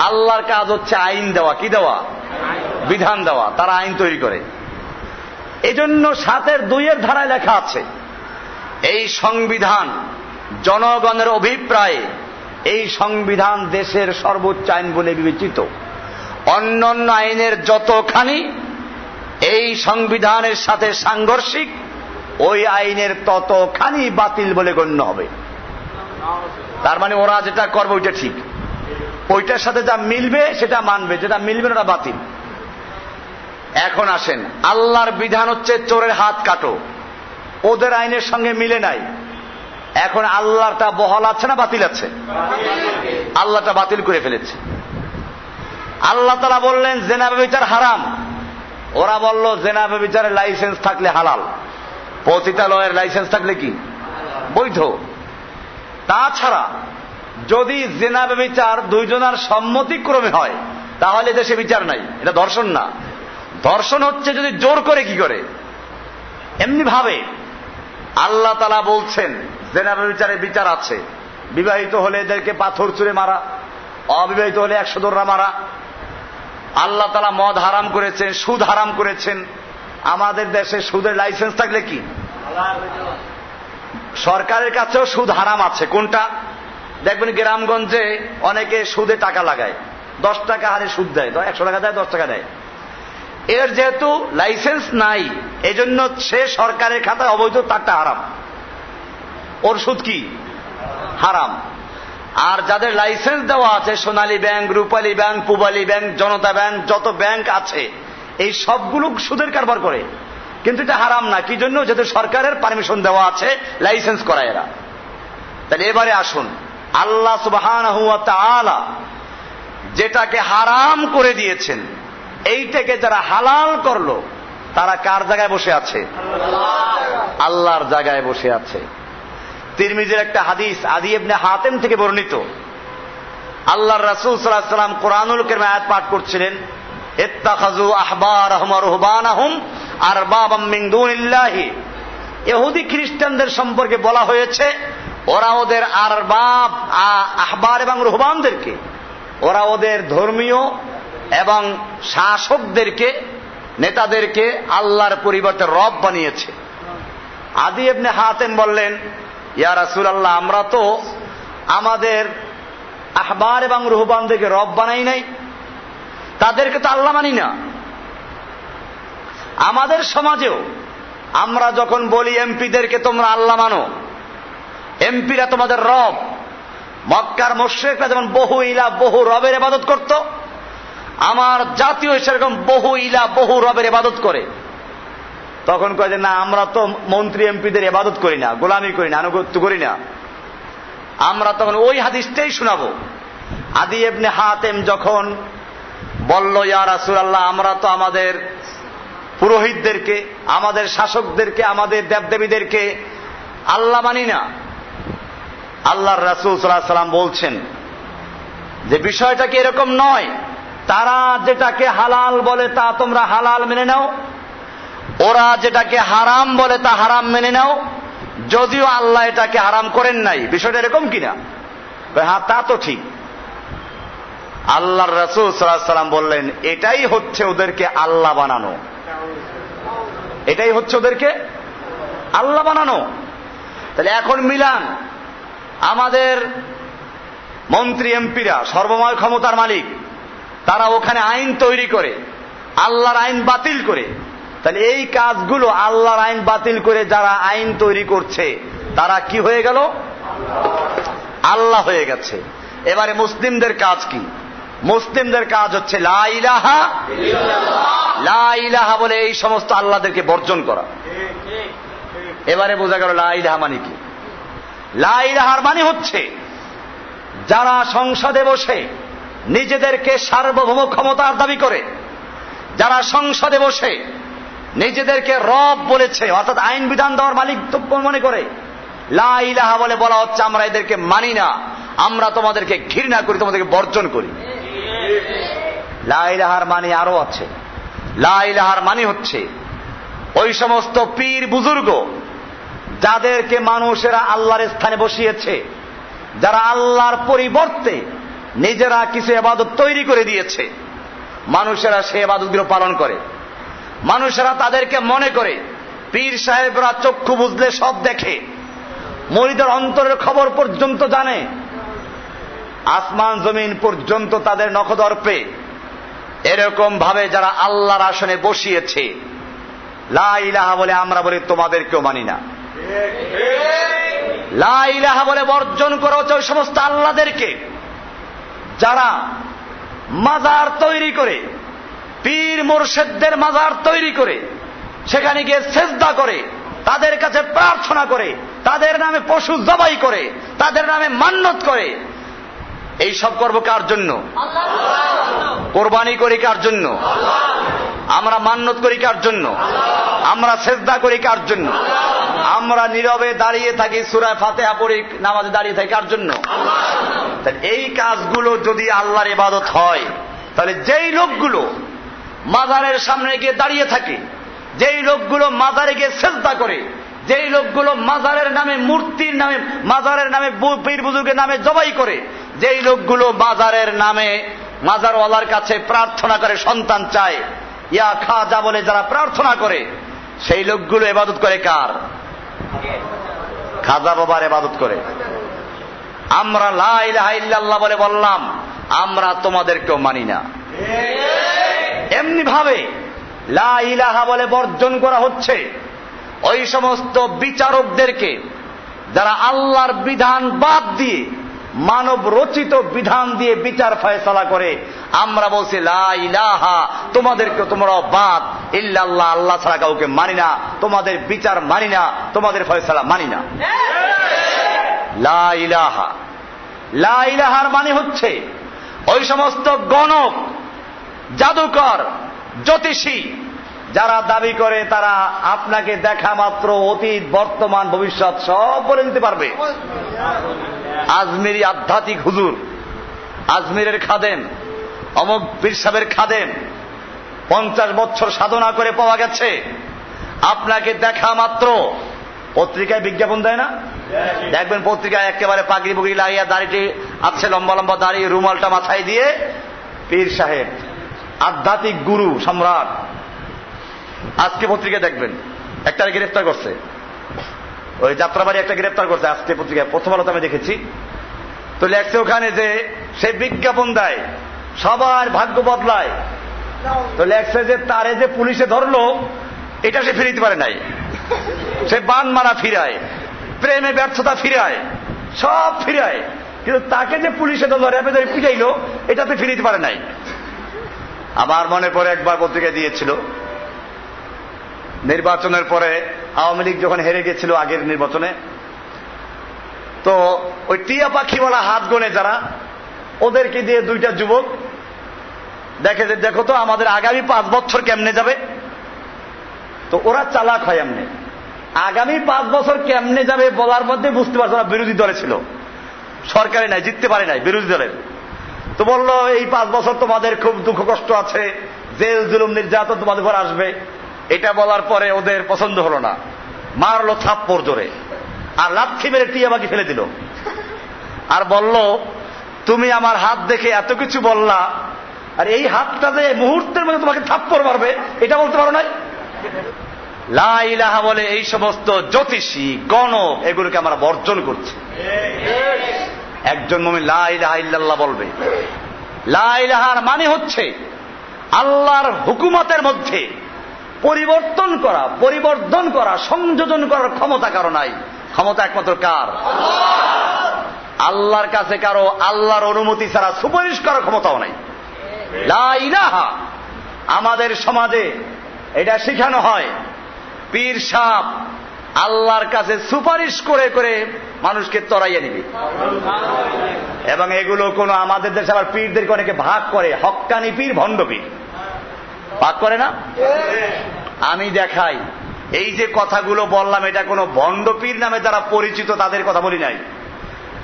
আল্লাহর কাজ হচ্ছে আইন দেওয়া। কি দেওয়া? বিধান দেওয়া। তারা আইন তৈরি করে। এজন্য 7-2 ধারায় লেখা আছে, এই সংবিধান জনগণের অভিপ্রায়ে এই সংবিধান দেশের সর্বোচ্চ আইন বলে বিবেচিত। অন্যান্য আইনের যতখানি এই সংবিধানের সাথে সাংঘর্ষিক, ওই আইনের ততখানি বাতিল বলে গণ্য হবে। তার মানে ওরা যেটা করবে ওইটা ঠিক, ওইটার সাথে যা মিলবে সেটা মানবে, যেটা মিলবে না ওটা বাতিল। এখন আসেন, আল্লাহর বিধান হচ্ছে চোরের হাত কাটো। ওদের আইনের সঙ্গে মিলে নাই। এখন আল্লাহটা বহাল আছে না বাতিল আছে? আল্লাহটা বাতিল করে ফেলেছে। আল্লাহ তাআলা বললেন জেনা ব্যভিচার হারাম। ওরা বলল জেনা ব্যভিচারের লাইসেন্স থাকলে হালাল, পতিতালয়ের লাইসেন্স থাকলে কি বৈধ। তাছাড়া যদি জেনা ব্যভিচার 2 জনের সম্মতিক্রমে হয় তাহলে দেশে বিচার নাই। এটা ধর্ষণ না। ধর্ষণ হচ্ছে যদি জোর করে। কি করে? এমনি ভাবে আল্লাহ তাআলা বলছেন জেনা ব্যভিচারের বিচার আছে। বিবাহিত হলে এদেরকে পাথর ছুঁড়ে মারা, অবিবাহিত হলে 100 দৌড়া মারা। আল্লাহ তাআলা মদ হারাম করেছেন, সুদ হারাম করেছেন। আমাদের দেশে সুদের লাইসেন্স থাকলে কি সরকারের কাছেও সুদ হারাম আছে। কোনটা? দেখবেন গ্রামগঞ্জে অনেকে সুদে টাকা লাগায়, 10 টাকা হারে সুদ দেয়, 100 টাকা দেয়, 10 টাকা দেয়। এর যেহেতু লাইসেন্স নাই, এজন্য সে সরকারের খাতায় অবৈধ, তারটা হারাম। ওর সুদ কি হারাম। আর যাদের লাইসেন্স দেওয়া আছে, সোনালী ব্যাংক, রূপালী ব্যাংক, পূবালী ব্যাংক, জনতা ব্যাংক, যত ব্যাংক আছে এই সবগুলো সুদের কারবার করে, কিন্তু এটা হারাম না। কি জন্য? যেহেতু সরকারের পারমিশন দেওয়া আছে, লাইসেন্স করায় এরা। তাহলে এবারে আসুন, আল্লাহ সুবহানাহু ওয়া তাআলা যেটাকে হারাম করে দিয়েছেন, এইটাকে যারা হালাল করলো তারা কার জায়গায় বসে আছে? আল্লাহর জায়গায় বসে আছে। তিরমিজির একটা হাদিস আদি ইবনে হাতেম থেকে বর্ণিত, আল্লাহর রাসূল সাল্লাল্লাহু আলাইহি ওয়াসাল্লাম কোরআনুল কারীমে আয়াত পাঠ করছিলেন, ইত্তাখাযু আহবারাহুম ওয়া রুহবানাহুম আরবাবাম মিন দুনিল্লাহি। ইহুদি খ্রিস্টানদের সম্পর্কে বলা হয়েছে ওরা ওদের আরবাব আহবার এবং রুহবানদেরকে, ওরা ওদের ধর্মীয় এবং শাসকদেরকে, নেতাদেরকে আল্লাহর পরিবর্তে রব বানিয়েছে। আদি ইবনে হাতেম বললেন, ইয়া রাসূলুল্লাহ, আমরা তো আমাদের আহবার এবং রুহবানদেরকে রব বানাই নাই, তাদেরকে তো আল্লাহ মানি না। আমাদের সমাজেও আমরা যখন বলি এমপিদেরকে তোমরা আল্লাহ মানো, এমপিরা তোমাদের রব, মক্কার মুশরিকরা যেমন বহু ইলা বহু রবের ইবাদত করত, আমার জাতীয় সেরকম বহু ইলা বহু রবের ইবাদত করে। তখন কয় যে না, আমরা তো মন্ত্রী এমপিদের ইবাদত করি না, গোলামি করি না, আনুগত্য করি না। আমরা তখন ওই হাদিসটাই শোনাবো। আদি ইবনে হাতেম যখন বলল, ইয়া রাসূলুল্লাহ, আমরা তো আমাদের পুরোহিতদেরকে, আমাদের শাসকদেরকে, আমাদের দেবদেবীদেরকে আল্লাহ মানি না, আল্লাহর রাসূল সাল্লাল্লাহু আলাইহি ওয়াসাল্লাম বলছেন যে বিষয়টা কি এরকম নয়, তারা যেটাকে হালাল বলে তা তোমরা হালাল মেনে নাও, ওরা যেটাকে হারাম বলে তা হারাম মেনে নাও, যদিও আল্লাহ এটাকে হারাম করেন নাই। বিষয়টা এরকম কিনা? হ্যাঁ, তা তো ঠিক। আল্লাহর রাসূল সাল্লাল্লাহু আলাইহি ওয়াসাল্লাম বললেন, এটাই হচ্ছে ওদেরকে আল্লাহ বানানো, এটাই হচ্ছে ওদেরকে আল্লাহ বানানো। তাহলে এখন মিলান, আমাদের মন্ত্রী এমপিরা সর্বময় ক্ষমতার মালিক, তারা ওখানে আইন তৈরি করে, আল্লাহর আইন বাতিল করে। তাহলে এই কাজগুলো আল্লাহর আইন বাতিল করে যারা আইন তৈরি করছে তারা কি হয়ে গেল? আল্লাহ হয়ে গেছে। এবারে মুসলিমদের কাজ কি? মুসলিমদের কাজ হচ্ছে লা ইলাহা ইল্লাল্লাহ, লা ইলাহা বলে এই সমস্ত আল্লাহদেরকে বর্জন করা। এবারে বোঝা গেল লা ইলাহা মানে কি। লা ইলাহার মানে হচ্ছে যারা সংসদে বসে নিজেদেরকে সার্বভৌম ক্ষমতার দাবি করে, যারা সংসদে বসে নিজেদেরকে রব বলেছে, অর্থাৎ আইন বিধান দেওয়ার মালিক মনে করে, লা ইলাহা বলে বলা হচ্ছে আমরা এদেরকে মানি না, আমরা তোমাদেরকে ঘৃণা করি, তোমাদেরকে বর্জন করি। লা ইলাহার মানে আরো আছে। লা ইলাহার মানে হচ্ছে ওই সমস্ত পীর বুজুর্গ যাদেরকে মানুষেরা আল্লাহর স্থানে বসিয়েছে, যারা আল্লাহর পরিবর্তে নিজেরা কিছু ইবাদত তৈরি করে দিয়েছে, মানুষেরা সেই ইবাদতগুলো পালন করে। মানুষেরা তাদেরকে মনে করে পীর সাহেবরা চক্ষু বুঝলে সব দেখে, মুরিদের অন্তরের খবর পর্যন্ত জানে, আসমান জমিন পর্যন্ত তাদের নখদর্পে। এরকম ভাবে যারা আল্লাহর আসনে বসিয়েছে, লা ইলাহা বলে আমরা বলি তোমাদেরকেও মানি না। লা ইলাহা বলে বর্জন করা হচ্ছে ওই সমস্ত আল্লাহদেরকে যারা মাজার তৈরি করে, পীর মুর্শিদদের মাজার তৈরি করে সেখানে গিয়ে সেজদা করে, তাদের কাছে প্রার্থনা করে, তাদের নামে পশু জবাই করে, তাদের নামে মান্যত করে। এই সব করব কার জন্য? কোরবানি করি কার জন্য? আমরা মান্যত করি কার জন্য? আমরা সেজদা করি কার জন্য? আমরা নীরবে দাঁড়িয়ে থাকি, সূরা ফাতিহা পড়ি, নামাজে দাঁড়িয়ে থাকি কার জন্য? এই কাজগুলো যদি আল্লাহর ইবাদত হয়, তাহলে যেই লোকগুলো মাজারের সামনে গিয়ে দাঁড়িয়ে থাকে, যেই লোকগুলো মাজারে গিয়ে সেজদা করে, যেই লোকগুলো মাজারের নামে, মূর্তির নামে, মাজারের নামে, পীর বুজুর্গের নামে জবাই করে, যেই লোকগুলো মাজারের নামে মাজারওয়ালার কাছে প্রার্থনা করে, সন্তান চায়, ইয়া খাজা বলে যারা প্রার্থনা করে, সেই লোকগুলো ইবাদত করে কার? খাজা বাবার ইবাদত করে। আমরা লা ইলাহা ইল্লাল্লাহ বলে বললাম আমরা তোমাদেরকেও মানি না। এমনি ভাবে লা ইলাহা বলে বর্জন করা হচ্ছে ওই সমস্ত বিচারকদেরকে যারা আল্লাহর বিধান বাদ দিয়ে মানব রচিত বিধান দিয়ে বিচার ফয়সালা করে। আমরা বলছি লা ইলাহা, তোমাদেরকে তোমরাও বাদ, ইল্লাল্লাহ, আল্লাহ ছাড়া কাউকে মানি না, তোমাদের বিচার মানি না, তোমাদের ফয়সালা মানি না। লা ইলাহা, লা ইলাহার মানে হচ্ছে ওই সমস্ত গণক, জাদুকর, জ্যোতিষী যারা দাবি করে তারা আপনাকে দেখা মাত্র অতীত, বর্তমান, ভবিষ্যৎ সব বলে দিতে পারবে। আজমিরি আধ্যাত্মিক হুজুর, আজমিরের খাদেম, অমুক পীর সাহেবের খাদেম, 50 বছর সাধনা করে পাওয়া গেছে আপনাকে দেখা মাত্র পত্রিকায় বিজ্ঞাপন দেয় না? দেখবেন পত্রিকায় একেবারে পাগড়ি পুগড়ি লাগিয়ে দাড়িটি আছে, লম্বা লম্বা দাড়ি, রুমালটা মাথায় দিয়ে পীর সাহেব, আধ্যাত্মিক গুরু, সম্রাট। আজকে পত্রিকায় দেখবেন একটা গ্রেফতার করছে, ওই যাত্রাবাড়ি একটা গ্রেফতার করছে আজকে পত্রিকায়, প্রথম আলোতে আমি দেখেছি। তো লেখছে ওখানে যে সে বিজ্ঞাপন দেয়, সবার ভাগ্য বদলায়। তো লেখছে যে তারে যে পুলিশে ধরলো এটা সে ফিরিতে পারে নাই, সে বান মারা ফিরায়, প্রেমে ব্যর্থতা ফিরায়, সব ফিরায়, কিন্তু তাকে যে পুলিশে ধরলো, র্যাবে ধরে পিটাইলো, এটাতে ফিরিতে পারে নাই। আমার মনে পড়ে একবার পত্রিকা দিয়েছিল নির্বাচনের পরে, আওয়ামী লীগ যখন হেরে গেছিল আগের নির্বাচনে, তো ওই টিয়া পাখিওয়ালা হাত গনে যারা, ওদেরকে দিয়ে দুইটা যুবক দেখে যে দেখো তো আমাদের আগামী 5 বছর কেমনে যাবে। তো ওরা চালাক হয় এমনি, আগামী 5 বছর কেমনে যাবে বলার মধ্যে বুঝতে পারছে ওরা বিরোধী দলে ছিল, সরকারে নাই, জিততে পারে নাই, বিরোধী দলের। তো বললো এই 5 বছর তোমাদের খুব দুঃখ কষ্ট আছে, জেল জুলুম নির্যাতন তোমাদের উপর আসবে। এটা বলার পরে ওদের পছন্দ হলো না, মারলো থাপ্পড় জোরে, আর লাথি মেরে টিয়া বাকি ফেলে দিল, আর বলল তুমি আমার হাত দেখে এত কিছু বললা, আর এই হাতটা যে মুহূর্তের মধ্যে তোমাকে থাপ্পড় মারবে এটা বলতে পারো নাই। লা ইলাহা বলে এই সমস্ত জ্যোতিষী গণক এগুলোকে আমরা বর্জন করছি। একজন মুমিন লা ইলাহা ইল্লাল্লাহ বলবে। লা ইলাহার মানে হচ্ছে আল্লাহর হুকুমতের মধ্যে পরিবর্তন করা, পরিবর্ধন করা, সংযোজন করার ক্ষমতা কারো নাই। ক্ষমতা একমাত্র কার? আল্লাহর কাছে কারো আল্লাহর অনুমতি ছাড়া সুপারিশ করার ক্ষমতাও নাই। লা ইলাহা আমাদের সমাজে এটা শেখানো হয়, পীর সাহেব আল্লাহর কাছে সুপারিশ করে করে মানুষকে তরাইয়া নিবে। এবং এগুলো কোন আমাদের দেশে আবার পীরদেরকে অনেকে ভাগ করে, হক্কানি পীর, ভণ্ড পীর ভাগ করে না। আমি দেখাই, এই যে কথাগুলো বললাম এটা কোন ভণ্ড পীর নামে যারা পরিচিত তাদের কথা বলি নাই।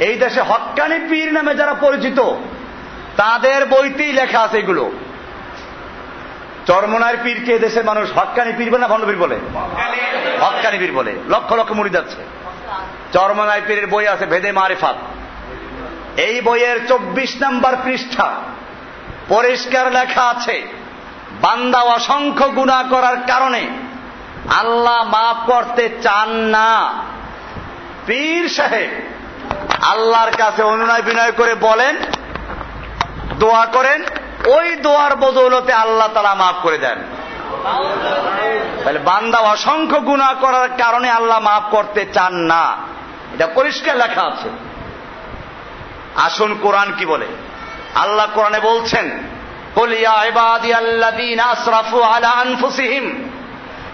এই দেশে হক্কানি পীর নামে যারা পরিচিত তাদের বইতেই লেখা আছে এগুলো। চরমনার পীরকে দেশের মানুষ হক্কানি পীর বলে না ভণ্ড পীর বলে? হক্কানি পীর বলে। লক্ষ লক্ষ মুরিদ আছে। চরমনার পীরের বই আছে ভেদে মারিফাত, এই বইয়ের 24 নম্বর পৃষ্ঠা পরিষ্কার লেখা আছে, বান্দা অসংখ্য গুনাহ করার কারণে আল্লাহ মাফ করতে চান না। পীর সাহেব আল্লাহর কাছে অনুনয় বিনয় করে বলেন, দোয়া করেন, ওই দোয়ার বদৌলতে আল্লাহ তাআলা মাফ করে দেন। তাহলে বান্দা অসংখ্য গুনাহ করার কারণে আল্লাহ মাফ করতে চান না, এটা পরিষ্কার লেখা আছে। আসুন কোরআন কি বলে। আল্লাহ কোরআনে বলছেন, কুল ইয়া ইবাদিয়াল্লাযীনা আসরাফু আলা আনফুসিহিম,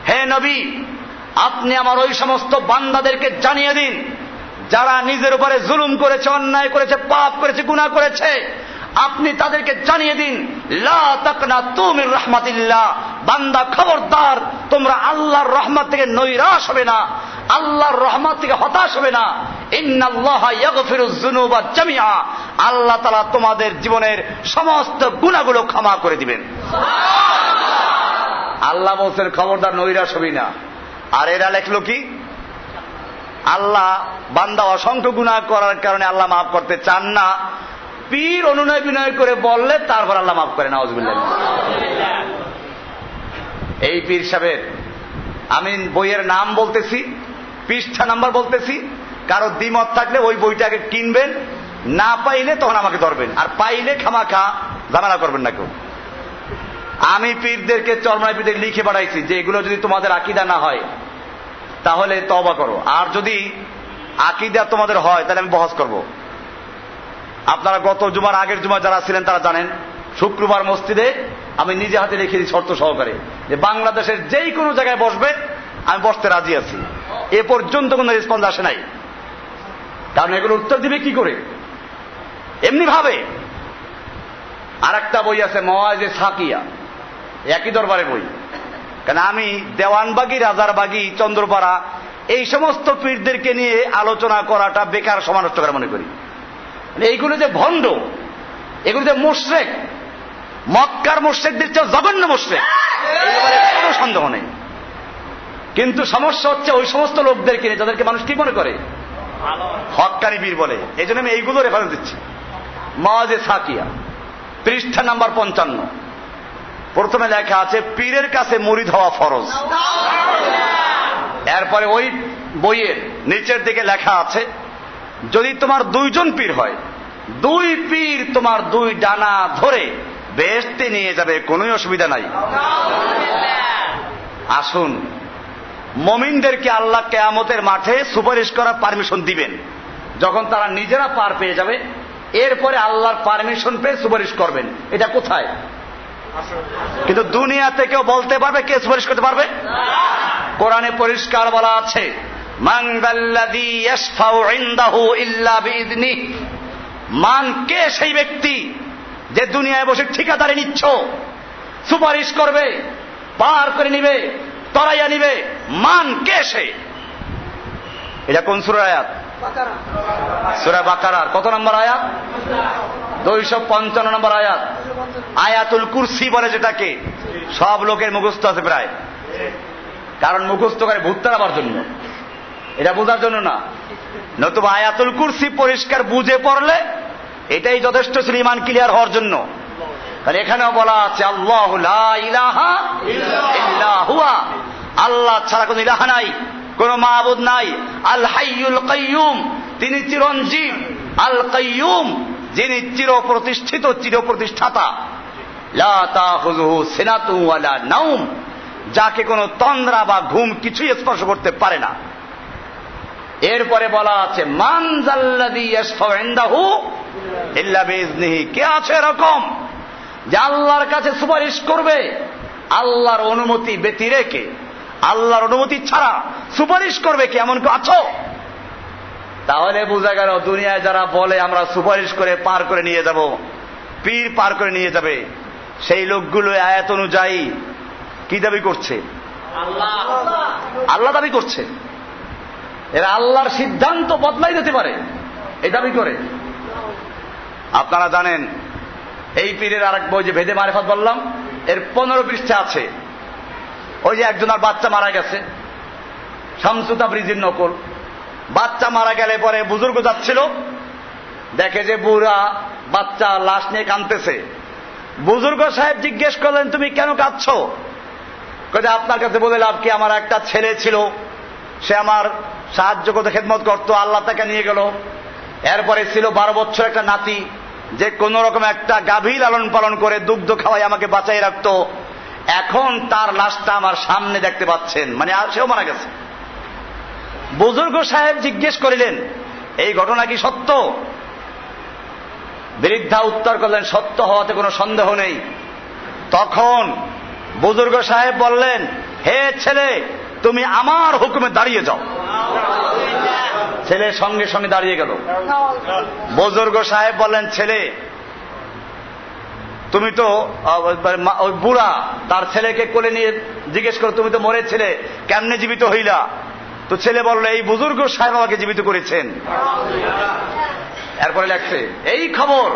হে নবী আপনি আমার ওই সমস্ত বান্দাদেরকে জানিয়ে দিন যারা নিজের উপরে জুলুম করেছে, অন্যায় করেছে, পাপ করেছে, গুনাহ করেছে, আপনি তাদেরকে জানিয়ে দিন লা তাকনাতু মির রাহমাতিল্লাহ, বান্দা খবরদার তোমরা আল্লাহর রহমত থেকে নৈরাশ হবে না, আল্লাহর রহমত থেকে হতাশ হবে না। ইন্নাল্লাহা ইয়াগফিরুয যুনুবা জামিআ, আল্লাহ তাআলা তোমাদের জীবনের সমস্ত গুনাহগুলো ক্ষমা করে দিবেন। আল্লাহ বলছেন খবরদার নৈরাশ হবি না। আর এরা লেখলো কি? আল্লাহ বান্দা অসংখ্য গুনাহ করার কারণে আল্লাহ মাফ করতে চান না, পীর অনুনয় বিনয় করে বললে তারপর আল্লাহ মাফ করে। নাউজুবিল্লাহ। এই পীর সাহেবের আমি বইয়ের নাম বলতেছি, পৃষ্ঠা নাম্বার বলতেছি, কারো দ্বিমত থাকলে ওই বইটাকে কিনবেন, না পাইলে তখন আমাকে ধরবেন, আর পাইলে খামাখা ঝামেলা করবেন না কেউ। আমি পীরদেরকে চরমনাই পীরদের লিখে পাঠাইছি যে এগুলো যদি তোমাদের আকীদা না হয় তাহলে তওবা করো, আর যদি আকীদা তোমাদের হয় তাহলে আমি বহস করব। আপনারা গত জুমার আগের জুমা যারা ছিলেন তারা জানেন, শুক্রবার মসজিদে আমি নিজে হাতে লিখে দিই শর্ত সহকারে যে বাংলাদেশের যেই কোনো জায়গায় বসবে আমি বসতে রাজি আছি। এ পর্যন্ত কোনো রেসপন্স আসে নাই, কারণ এগুলো উত্তর দিবে কি করে? এমনি ভাবে। আর একটা বই আছে মওয়াইজে সাকিয়া, একই দরবারে বই। কারণ আমি দেওয়ানবাগি, রাজারবাগি, চন্দ্রপাড়া এই সমস্ত পীরদেরকে নিয়ে আলোচনা করাটা বেকার, সময় নষ্ট করা মনে করি। এইগুলো যে ভণ্ড, এগুলো যে মুশরিক, মক্কার মুশরিকদের চেয়ে জঘন্য মুশরিক, এই ব্যাপারে কোনো সন্দেহ নেই। কিন্তু সমস্যা হচ্ছে ওই সমস্ত লোকদেরকে নিয়ে যাদেরকে মানুষ কি মনে করে হক্কানি পীর বলে। এই জন্য আমি এইগুলো রেফারেন্স দিচ্ছি। মাওয়াজে সাকিয়া পৃষ্ঠা নাম্বার 55, প্রথমে লেখা আছে পীরের কাছে মুরিদ হওয়া ফরজ। এরপরে ওই বইয়ের নিচের দিকে লেখা আছে যদি তোমার 2 জন পীর হয়, 2 পীর তোমার 2 ডানা ধরে বেহেশতে নিয়ে যাবে, কোনো অসুবিধা নাই। আসুন, মুমিনদেরকে আল্লাহ কিয়ামতের মাঠে সুপারিশ করার পারমিশন দিবেন যখন তারা নিজেরা পার পেয়ে যাবে, এরপরে আল্লাহর পারমিশন পেয়ে সুপারিশ করবেন। এটা কোথায়? কিন্তু দুনিয়াতে কেউ বলতে পারবে কে সুপারিশ করতে পারবে? কোরআনে পরিষ্কার বলা আছে মান যাল্লাযী ইয়াশফাউ ইনদাহু ইল্লা বিইযনিহি, মান কে সেই ব্যক্তি যে দুনিয়ায় বসে ঠিকাদারি নিচ্ছ, সুপারিশ করবে, পার করে নিবে, তরাইয়া নিবে, মান কে সে? এটা কোন সূরার আয়াত? সূরা বাকারার কত নম্বর আয়াত? 255 নম্বর আয়াত। আয়াতুল কুরসি বলে যেটাকে, সব লোকের মুখস্থ আছে প্রায়, কারণ মুখস্থ করে ভূত তাড়াবার জন্য, এটা বোঝার জন্য না। নতুবা আয়াতুল কুরসি পরিষ্কার বুঝে পড়লে এটাই যথেষ্ট ছিল ঈমান ক্লিয়ার হওয়ার জন্য। কারণ এখানেও বলা আছে আল্লাহু লা ইলাহা ইল্লা হুয়া, আল্লাহ ছাড়া কোনো ইলাহা নাই, কোনো মাবুদ নাই। আল হাইয়ুল কাইয়ুম, তিনি চিরঞ্জীব। আল কাইয়ুম, যিনি চির প্রতিষ্ঠিত, চির প্রতিষ্ঠাতা। লা তাখুযুহু সিনাতু ওয়ালা নাওম, যাকে কোনো তন্দ্রা বা ঘুম কিছুই স্পর্শ করতে পারে না। এরপরে বলা আছে মান যাল্লাযী ইয়াশফাউ ইনদাহু ইল্লা বিইযনিহি, কে আছে এরকম যে আল্লাহর কাছে সুপারিশ করবে আল্লাহর অনুমতি ব্যতিরেকে, আল্লাহর অনুমতি ছাড়া সুপারিশ করবে কে? এমন কেউ আছো? তাহলে বোঝা গেল দুনিয়ায় যারা বলে আমরা সুপারিশ করে পার করে নিয়ে যাব, পীর পার করে নিয়ে যাবে, সেই লোকগুলো আয়াত অনুযায়ী কি দাবি করছে? আল্লাহ দাবি করছে। এরা আল্লাহর সিদ্ধান্ত বদলাই দিতে পারে এই দাবি করে। আপনারা জানেন এই পীরের আরেক বই যে ভেদে মারেফাত বললাম, এর 15 পৃষ্ঠা আছে। ওই যে একজনের বাচ্চা মারা গেছে, শামসু তাবরিজির নকল। বাচ্চা মারা গেলে পরে বুজুর্গ যাচ্ছিল, দেখে যে বুড়া বাচ্চা লাশ নিয়ে কাঁদতেছে। বুজুর্গ সাহেব জিজ্ঞেস করলেন তুমি কেন কাঁদছো? কয়ে আপনার কাছে বলে লাভ কি, আমার একটা ছেলে ছিল, সে আমার সাহায্য করতে, খেদমত করতো, আল্লাহ তাকে নিয়ে গেল। এরপরে ছিল 12 বছর একটা নাতি, যে কোন রকম একটা গাভী লালন পালন করে দুগ্ধ খাওয়াই আমাকে বাঁচাই রাখতো। এখন তার লাশটা আমার সামনে দেখতে পাচ্ছেন, মানে সেও মারা গেছে। বুজুর্গ সাহেব জিজ্ঞেস করিলেন এই ঘটনা কি সত্য? বৃদ্ধা উত্তর করলেন সত্য হওয়াতে কোনো সন্দেহ নেই। তখন বুজুর্গ সাহেব বললেন হে ছেলে, তুমি আমার হুকুমে দাঁড়িয়ে যাও। ছেলে সঙ্গে সঙ্গে দাঁড়িয়ে গেল। বুজুর্গ সাহেব বললেন ছেলে তুমি তো, ওই বুড়া তার ছেলেকে কোলে নিয়ে জিজ্ঞেস করো তুমি তো মরে ছেলে, কেমনে জীবিত হইলা? তো ছেলে বলল এই বুজুর্গ সাহেব আমাকে জীবিত করেছেন। এরপরে লেখছে এই খবর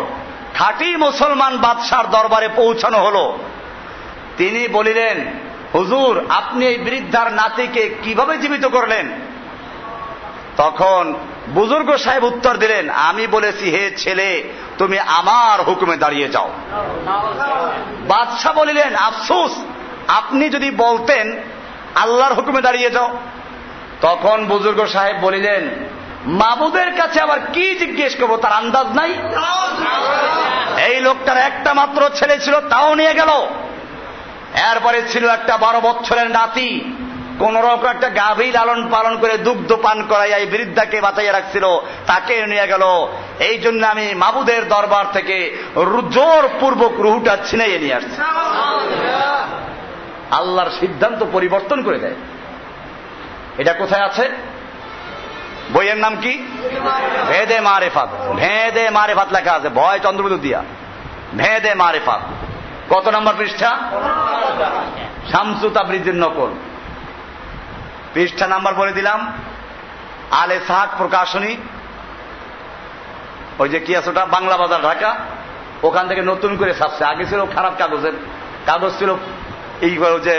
খাঁটি মুসলমান বাদশার দরবারে পৌঁছানো হলো। তিনি বলিলেন হুজুর আপনি এই বৃদ্ধার নাতিকে কিভাবে জীবিত করলেন? তখন বুজুর্গ সাহেব উত্তর দিলেন আমি বলেছি হে ছেলে তুমি আমার হুকুমে দাঁড়িয়ে যাও। বাদশাহ বলিলেন আফসোস, আপনি যদি বলতেন আল্লাহর হুকুমে দাঁড়িয়ে যাও। তখন বুজুর্গ সাহেব বলিলেন মাবুদের কাছে আবার কি জিজ্ঞেস করবো, তার আন্দাজ নাই। এই লোকটার একটা মাত্র ছেলে ছিল, তাও নিয়ে গেল। এরপরে ছিল একটা 12 বছরের নাতি, কোন রকম একটা গাভী লালন পালন করে দুগ্ধ পান করাই এই বৃদ্ধাকে বাঁচাইয়া রাখছিল, তাকে নিয়ে গেল। এই জন্য আমি মাবুদের দরবার থেকে জোর পূর্বক রুহুটা ছিনাইয়ে নিয়ে আসছি। আল্লাহর সিদ্ধান্ত পরিবর্তন করে দেয়। এটা কোথায় আছে? বইয়ের নাম কি? ভেদে মারেফাত। ভেদে মারেফাত লেখা আছে, ভয় চন্দ্রবিন্দু দিয়া। ভেদে মারেফাত কত নম্বর পৃষ্ঠা? শামসু তাবরিজির নকল। পৃষ্ঠা নাম্বার বলে দিলাম, আলে সাহাক প্রকাশনী, ওই যে কি আছে ওটা, বাংলা বাজার ঢাকা, ওখান থেকে নতুন করে ছাপছে। আগে ছিল খারাপ কাগজের, কাগজ ছিল এই যে